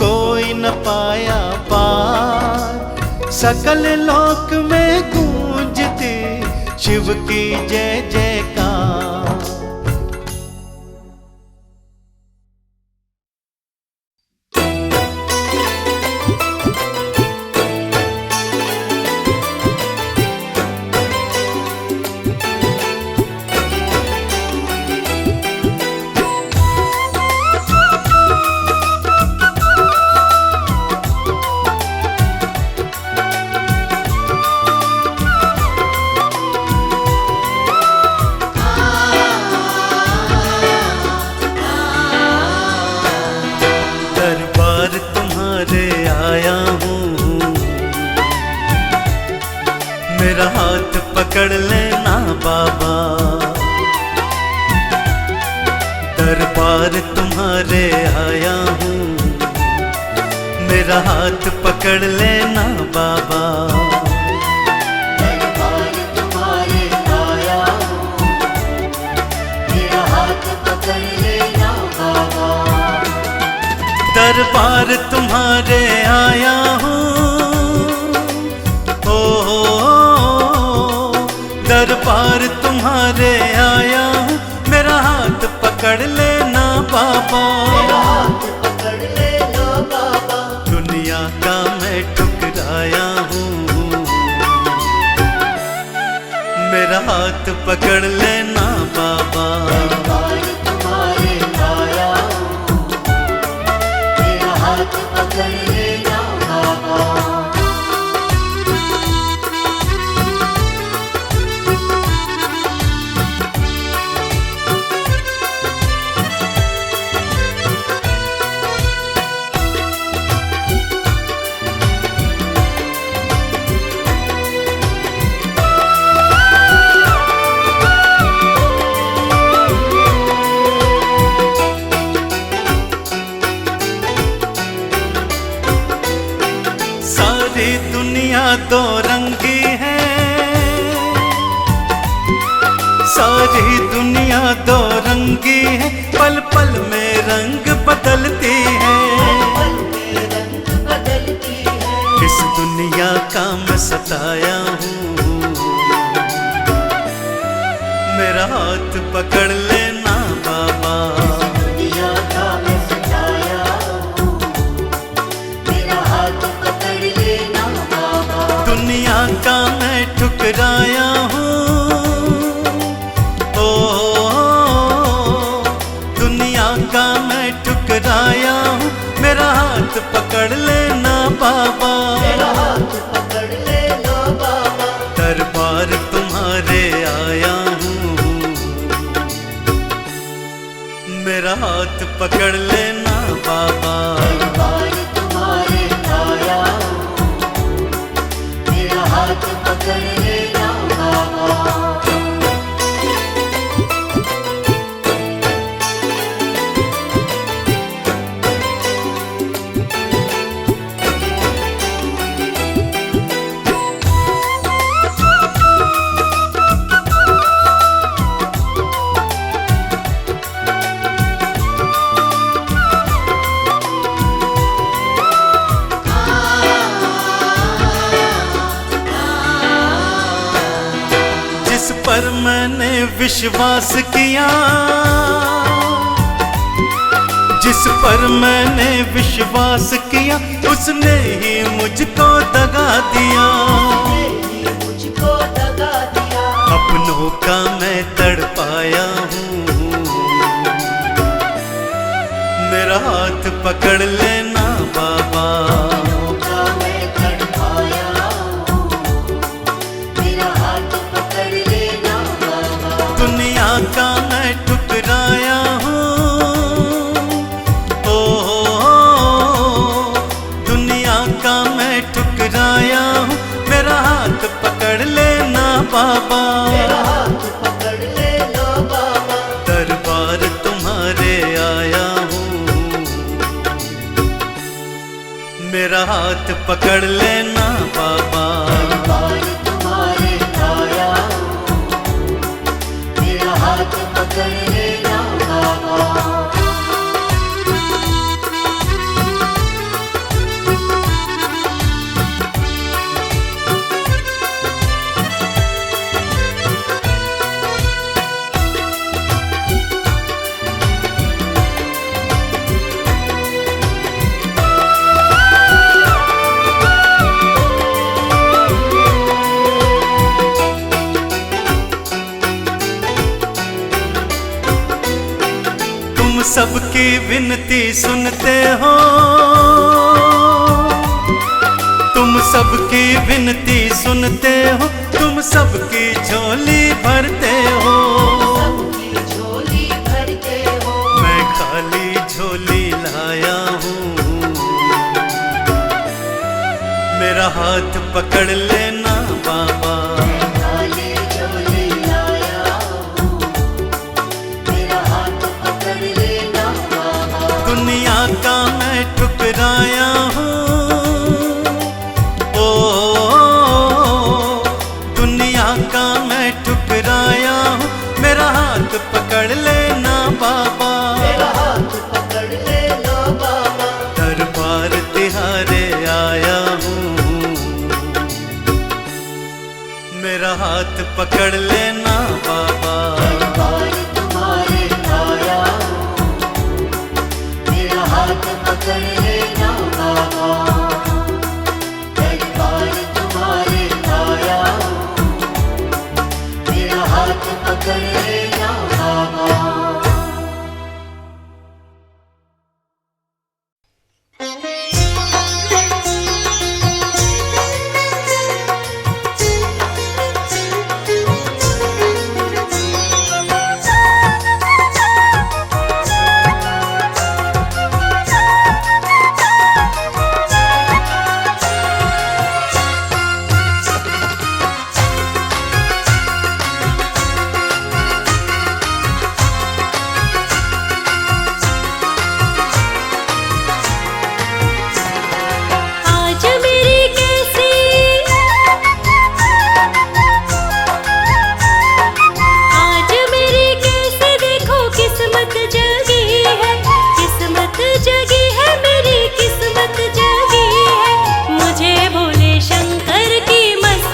कोई न पाया पार। सकल लोक में गूंजती शिव की जय जयकार। दरबार तुम्हारे आया हूँ, मेरा हाथ पकड़ लेना बाबा। दरबार तुम्हारे आया हूँ, मेरा हाथ पकड़ लेना बाबा। दरबार तुम्हारे आया हूँ, मेरा हाथ पकड़ लेना बाबा। दरबार तुम्हारे आया हूँ, दरबार तुम्हारे आया हूँ, मेरा हाथ पकड़ लेना बाबा। हाथ पकड़ लेना बाबा। दुनिया का मैं ठुकराया हूँ, मेरा हाथ पकड़ लेना बाबा। दरबार तुम्हारे आया हूँ, मेरा हाथ पकड़ लेना बाबा। सारी दुनिया दो रंगी है, सारी दुनिया दो रंगी है। पल पल में रंग बदलती है, साया हूँ। मेरा हाथ पकड़ लेना बाबा, दुनिया का मैं सताया हूँ, मेरा हाथ पकड़ लेना बाबा। दुनिया का मैं ठुकराया हूँ, ओ दुनिया का मैं ठुकराया हूँ। मेरा हाथ पकड़ लेना बाबा, मेरा हाथ पकड़ लेना बाबा। दरबार तुम्हारे आया हूँ, मेरा हाथ पकड़ लेना बाबा। दरबार तुम्हारे आया हूँ, मेरा हाथ पकड़ लेना बाबा। जिस पर मैंने विश्वास किया, जिस पर मैंने विश्वास किया, उसने ही मुझको दगा दिया। मुझको दगा दिया, अपनों का मैं तड़पाया हूँ, मेरा हाथ पकड़ लेना बाबा। का मैं तड़पाया हूँ, मेरा हाथ पकड़ लेना बाबा। दुनिया का मैं ठुकराया हूँ, ओ दुनिया का मैं ठुकराया हूँ। मेरा हाथ पकड़ लेना बाबा, मेरा हाथ पकड़ लेना बाबा। दरबार तुम्हारे आया हूँ, मेरा हाथ पकड़ लेना बाबा। दरबार तुम्हारे आया हूँ, मेरा हाथ पकड़ लेना बाबा। तुम सबकी विनती सुनते हो, तुम सबकी विनती सुनते हो, तुम सबकी झोली भरते हो। सबकी झोली भरते हो, मैं खाली झोली लाया हूँ, मेरा हाथ पकड़ लेना बाबा। खाली झोली लाया हूँ, मेरा हाथ पकड़ लेना बाबा। दुनिया का मैं ठुकराया हूँ, ओ दुनिया का मैं ठुकराया हूँ। मेरा हाथ पकड़ लेना बाबा, मेरा हाथ पकड़ लेना बाबा। दरबार तिहारे आया हूँ, मेरा हाथ पकड़ लेना बाबा। दरबार तुम्हारे आया हूँ, मेरा हाथ पकड़ लेना बाबा। दरबार तुम्हारे आया हूँ, मेरा हाथ पकड़ लेना बाबा। किस्मत जगी है, मुझे भोले शंकर की मस्ती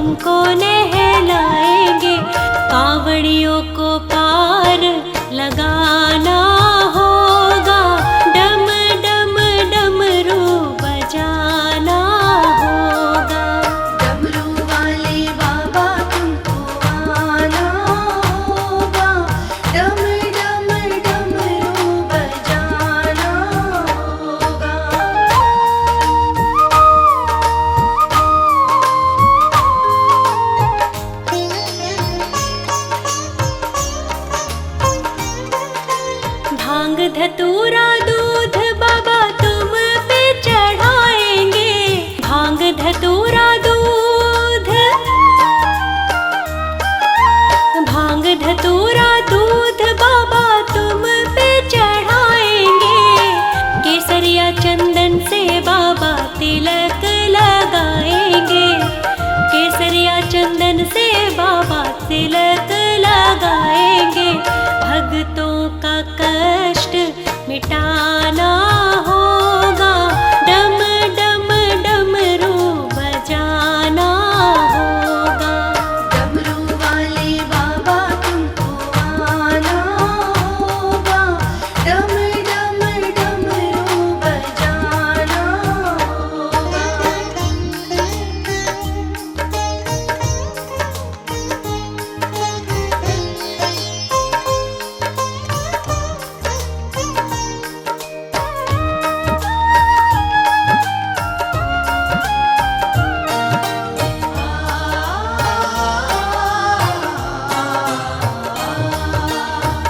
तुमको नहलाएंगे। कांवड़ियों को पार लगाना होगा, डम डम डमरू बजाना होगा। डमरू वाले बाबा तुमको आना होगा, डम डम डमरू बजाना होगा। भांग धतूरा दूध बाबा तुम पे चढ़ाएंगे। भांग धतूरा दूध, भांग धतूरा दूध बाबा तुम पे चढ़ाएंगे। केसरिया चंदन से बाबा तिलक लगाएंगे। केसरिया चंदन से बाबा तिलक लगाएंगे। भक्तों का कष्ट मिटाना होगा, डम डम डमरू बजाना होगा। डमरू वाले बाबा तुमको आना होगा, डम डम डमरू बजाना होगा।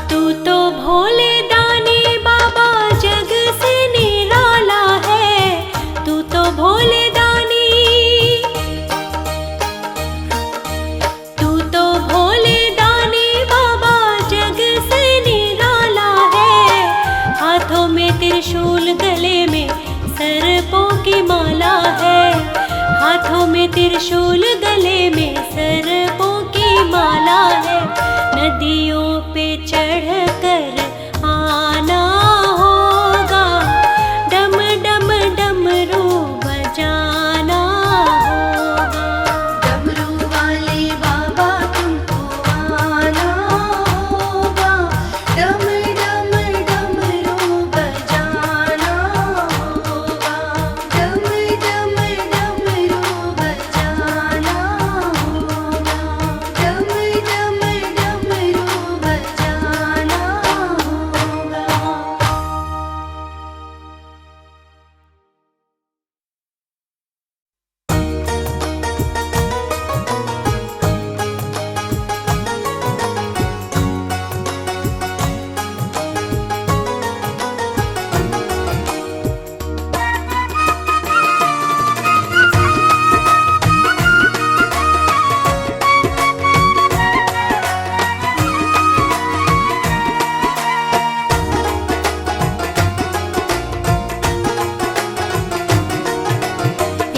तू तो भोले दानी बाबा जग से निराला है। तू तो भोले दानी, तू तो भोले दानी बाबा जग से निराला है। हाथों में त्रिशूल, गले में सर्पों की माला है। हाथों में त्रिशूल, गले में सर्पों की माला है। नदियों पे चढ़कर आना होगा, डम डम डमरू बजाना होगा। डमरू वाले बाबा तुमको आना होगा, डम डम डमरू बजाना होगा। डम डम डमरू बजाना होगा, डम डम डमरू बजाना होगा।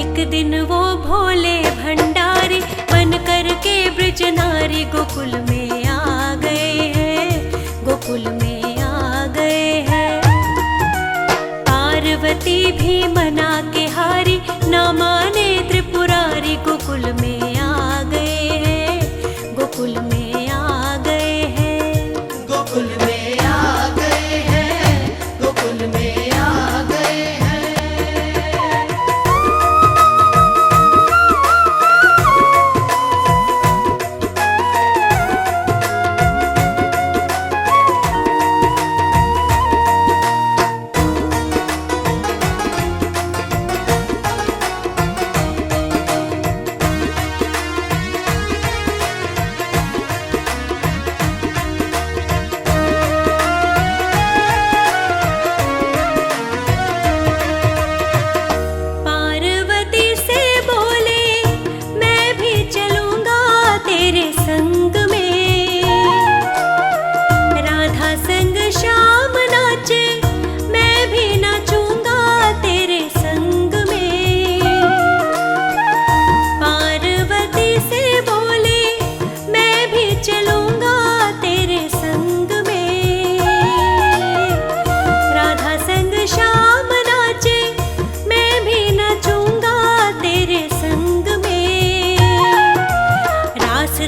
एक दिन वो भोले भंडारी बन करके ब्रज नारी गोकुल में आ गए हैं। गोकुल में आ गए हैं। पार्वती भी मना के हारी, ना माने त्रिपुरारी। गोकुल में आ गए हैं। गोकुल में आ गए हैं। गोकुल में आ गए हैं, गोकुल में आ गए हैं।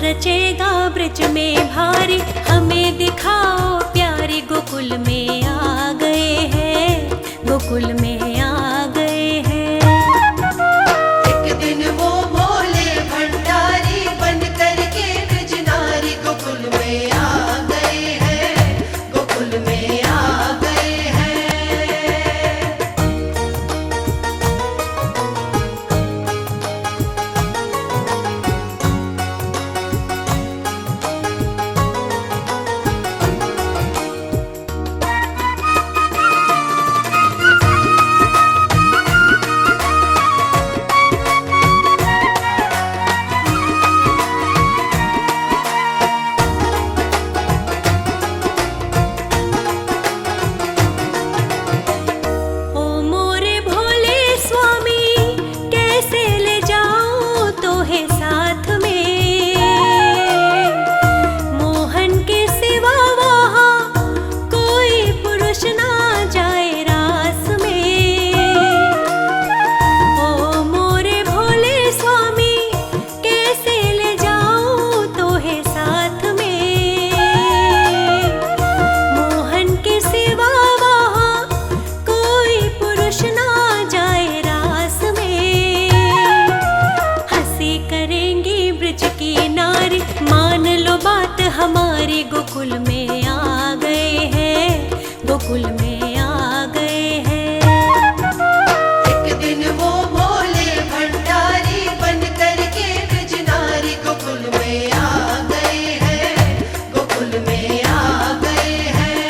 रचेगा ब्रज में भारी, हमें दिखाओ प्यारी। गोकुल में आ गए हैं, गोकुल में आ गए हैं। एक दिन वो भोले भंडारी बन करके ब्रज नारी गोकुल में आ गए हैं, गोकुल में आ गए हैं। ओ मोरे भोले स्वामी, कैसे ले जाऊं तोहे साथ में। मोहन के सिवा वहाँ कोई पुरुष ना जाए रास में। ओ मोरे भोले स्वामी, कैसे ले जाऊं तोहे साथ में। मोहन के सिवा वहाँ कोई पुरुष ना जाए रास में। हंसी करेंगी ब्रज की नारी, मान लो बात हमारी। गोकुल में आ गए हैं, गोकुल में आ गए हैं। एक दिन वो भोले भंडारी बन करके ब्रज नारी गोकुल में आ गए हैं, गोकुल में आ गए हैं।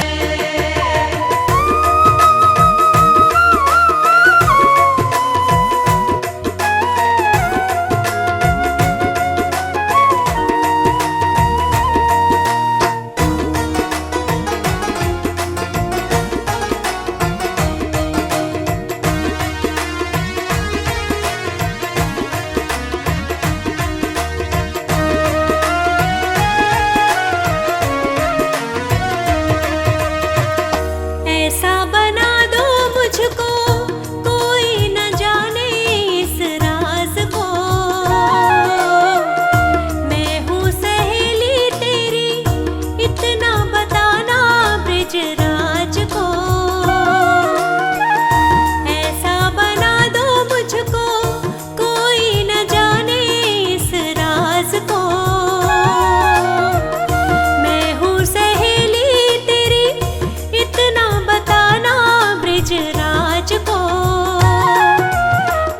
ऐसा बना दो मुझको, कोई न जाने इस राज को। मैं हूँ सहेली तेरी, इतना बताना ब्रजराज को। ऐसा बना दो मुझको, कोई न जाने इस राज को। मैं हूँ सहेली तेरी, इतना बताना ब्रजराज को।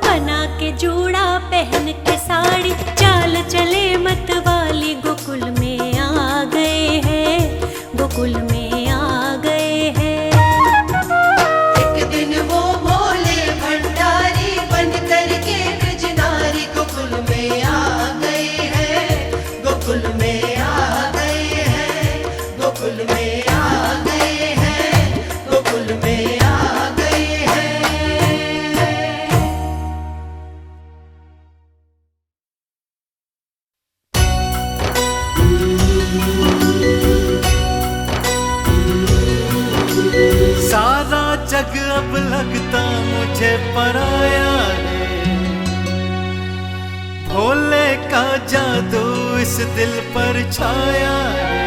बना के जूड़ा पहन के साड़ी, चाल चले मत वाली। गोकुल में आ गए हैं, गोकुल में आ गए हैं। एक दिन वो भोले भंडारी बन करके ब्रज नारी गोकुल में आ गए हैं, गोकुल में आ गए हैं, गोकुल में आ गए हैं, गोकुल में आ गए हैं। सारा जग अब लगता मुझे पराया है। भोले का जादू इस दिल पर छाया है।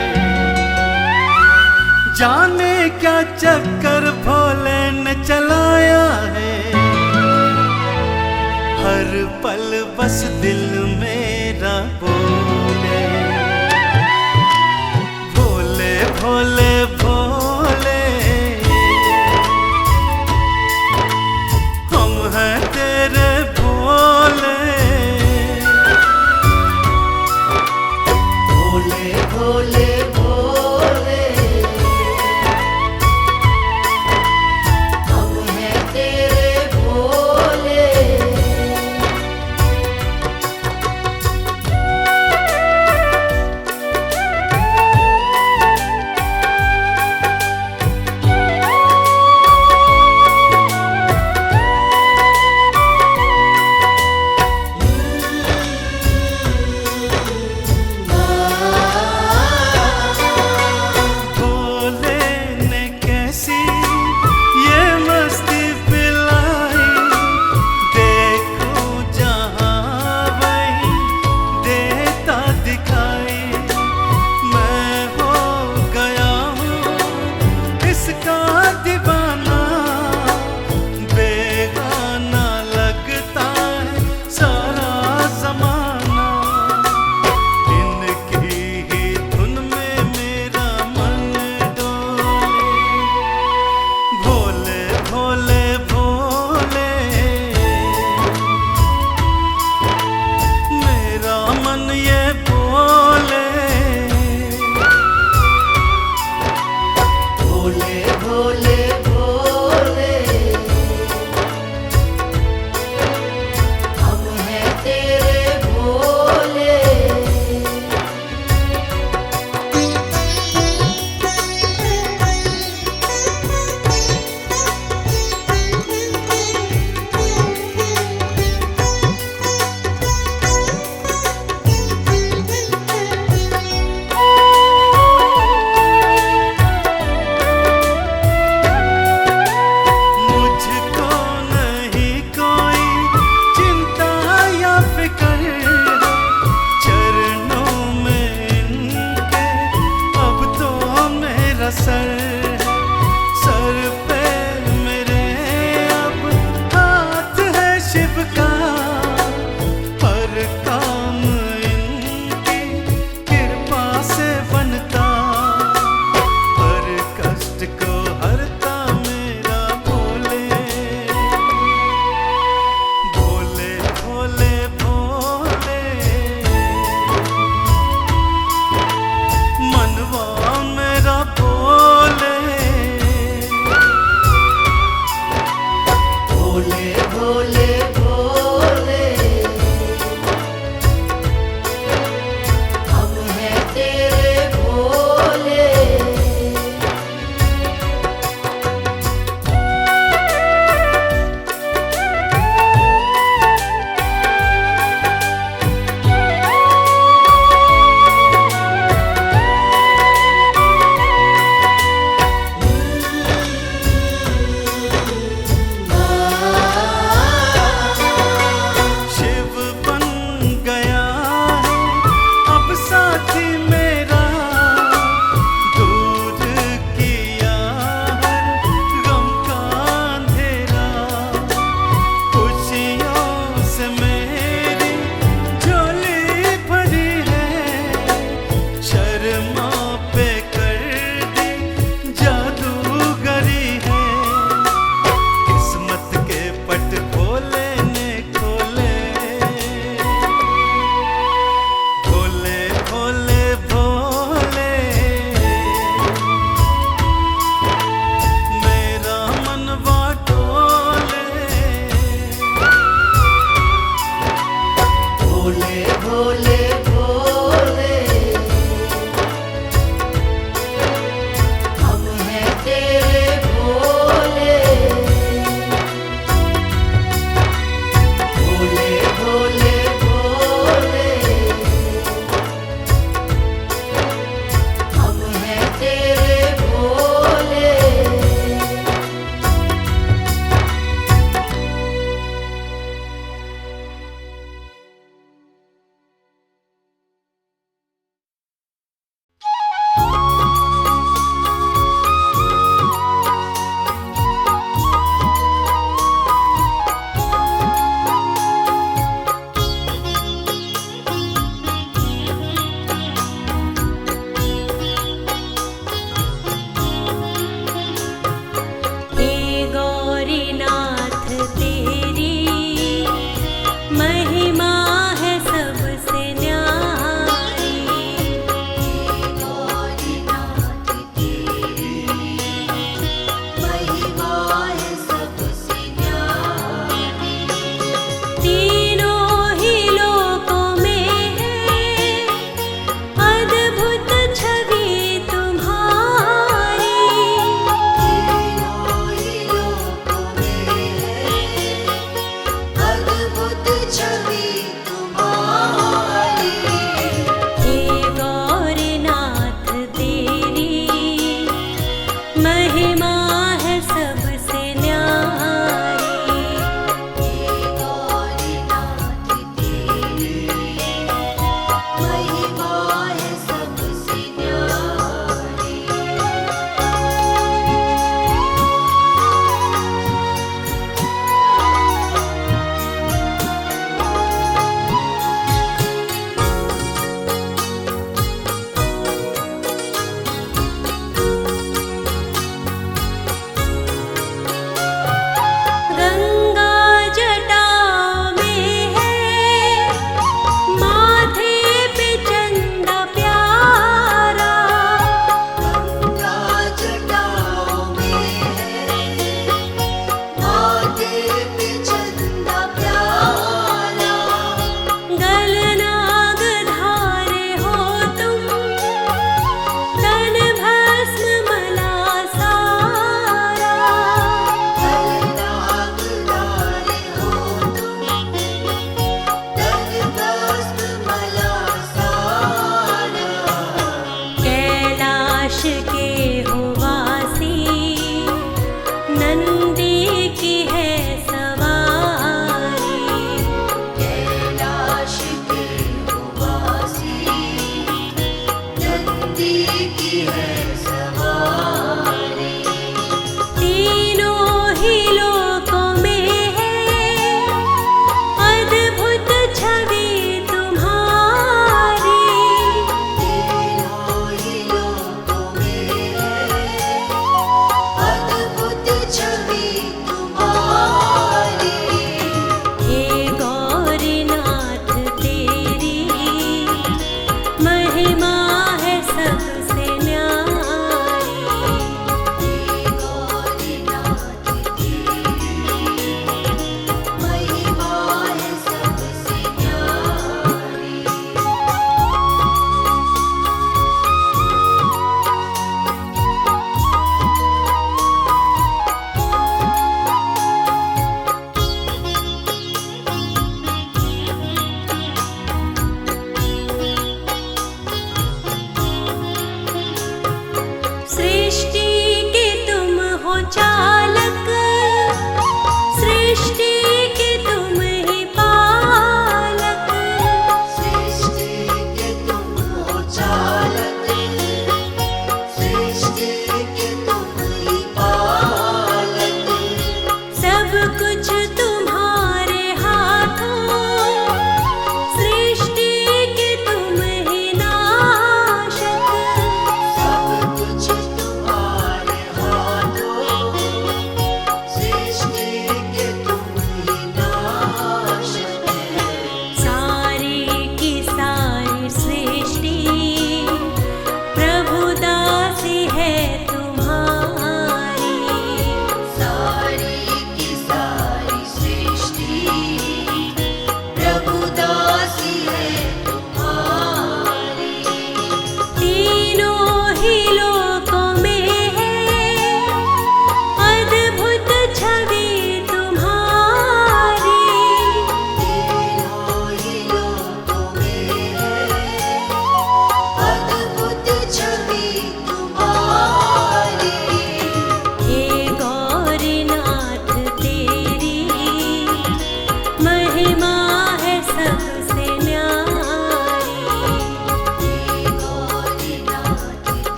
जाने क्या चक्कर भोले ने चलाया है। हर पल बस दिल मेरा बोले, भोले भोले भोले। हम हैं तेरे भोले, भोले भोले भोले, हम हैं तेरे भोले।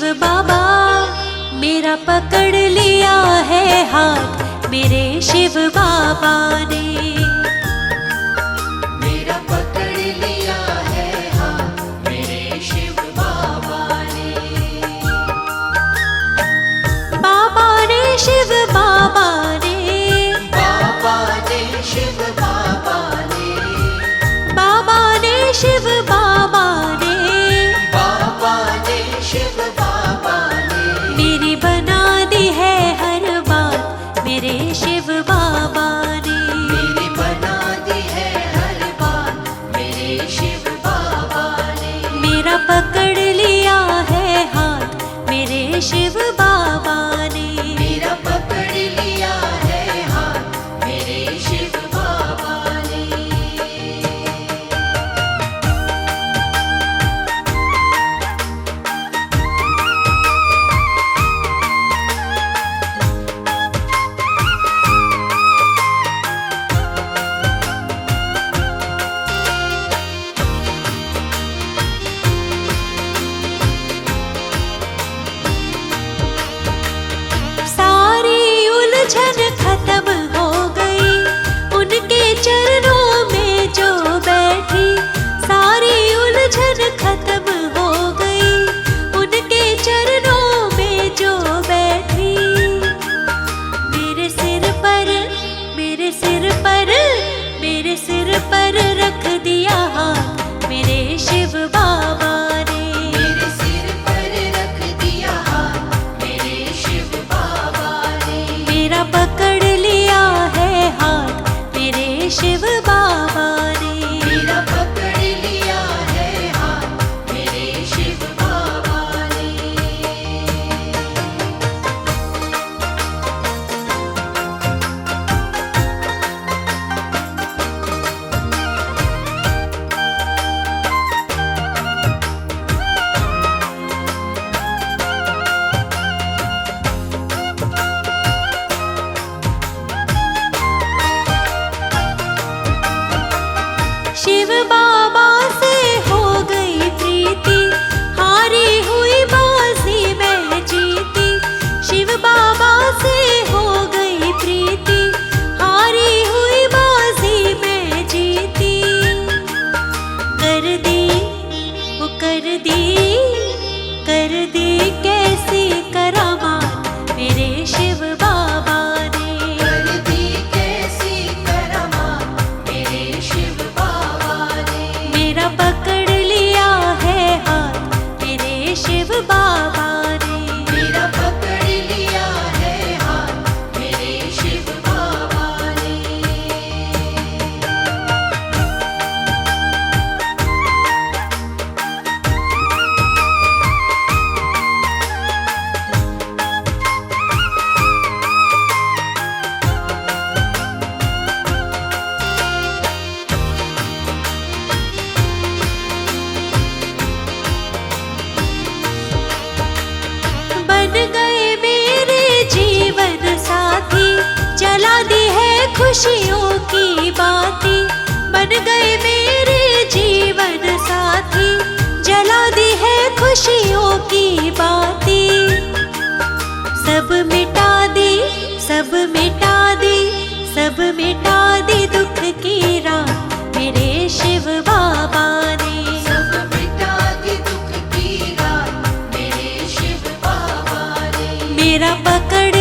शिव बाबा मेरा पकड़ लिया है हाथ मेरे शिव बाबा ने। मेरा पकड़ लिया है हाथ मेरे शिव बाबा ने। बाबा ने शिव बाबा ने, बाबा ने शिव बाबा ने, बाबा ने शिव बाबा ने, बाबा ने शिव बाबा ने। मेरी बना दी है हर बात मेरे शिव बाबा ने। मेरी बना दी है हर बात मेरे शिव बाबा ने। मेरा पकड़ लिया है हाथ मेरे शिव बाबा ने। मेरा पकड़ लिया है हाथ मेरे शिव बाबा ने। सारी उलझन खत्म हो गई उनके चरणों में जो बैठी। सारी उलझन खत्म हो गई उनके चरणों में जो बैठी। मेरे सिर पर, मेरे सिर पर, मेरे सिर पर रख दिया हाथ मेरे शिव बाबा ने। मेरे सिर पर रख दिया हाथ मेरे शिव बाबा ने। मेरा पकड़ लिया है हाथ मेरे शिव बाबा ने। मेरा पकड़ लिया है हाथ मेरे शिव बाबा ने। शिव बाबा से हो गई प्रीति हारी हुई बाजी मैं जीती। शिव बाबा से हो गई प्रीति हारी हुई बाजी मैं जीती। कर दी वो कर दी, कर दी कैसी करामात मेरे शिव बाबा ने। कर दी कैसी करामात मेरे शिव बाबा ने। मेरा पकड़ लिया है हाथ मेरे शिव बाबा ने। मेरा पकड़ लिया है हाथ मेरे शिव बाबा ने। बन गए मेरे जीवन साथी जला दी है खुशियों की बाती। बन गए मेरे जीवन साथी जला दी है खुशियों की बाती। सब मिटा दी, सब मिटा दी, सब मिटा दी दुख की रात मेरे शिव बाबा ने। सब मिटा दी दुख की रात मेरे शिव बाबा ने। मेरा पकड़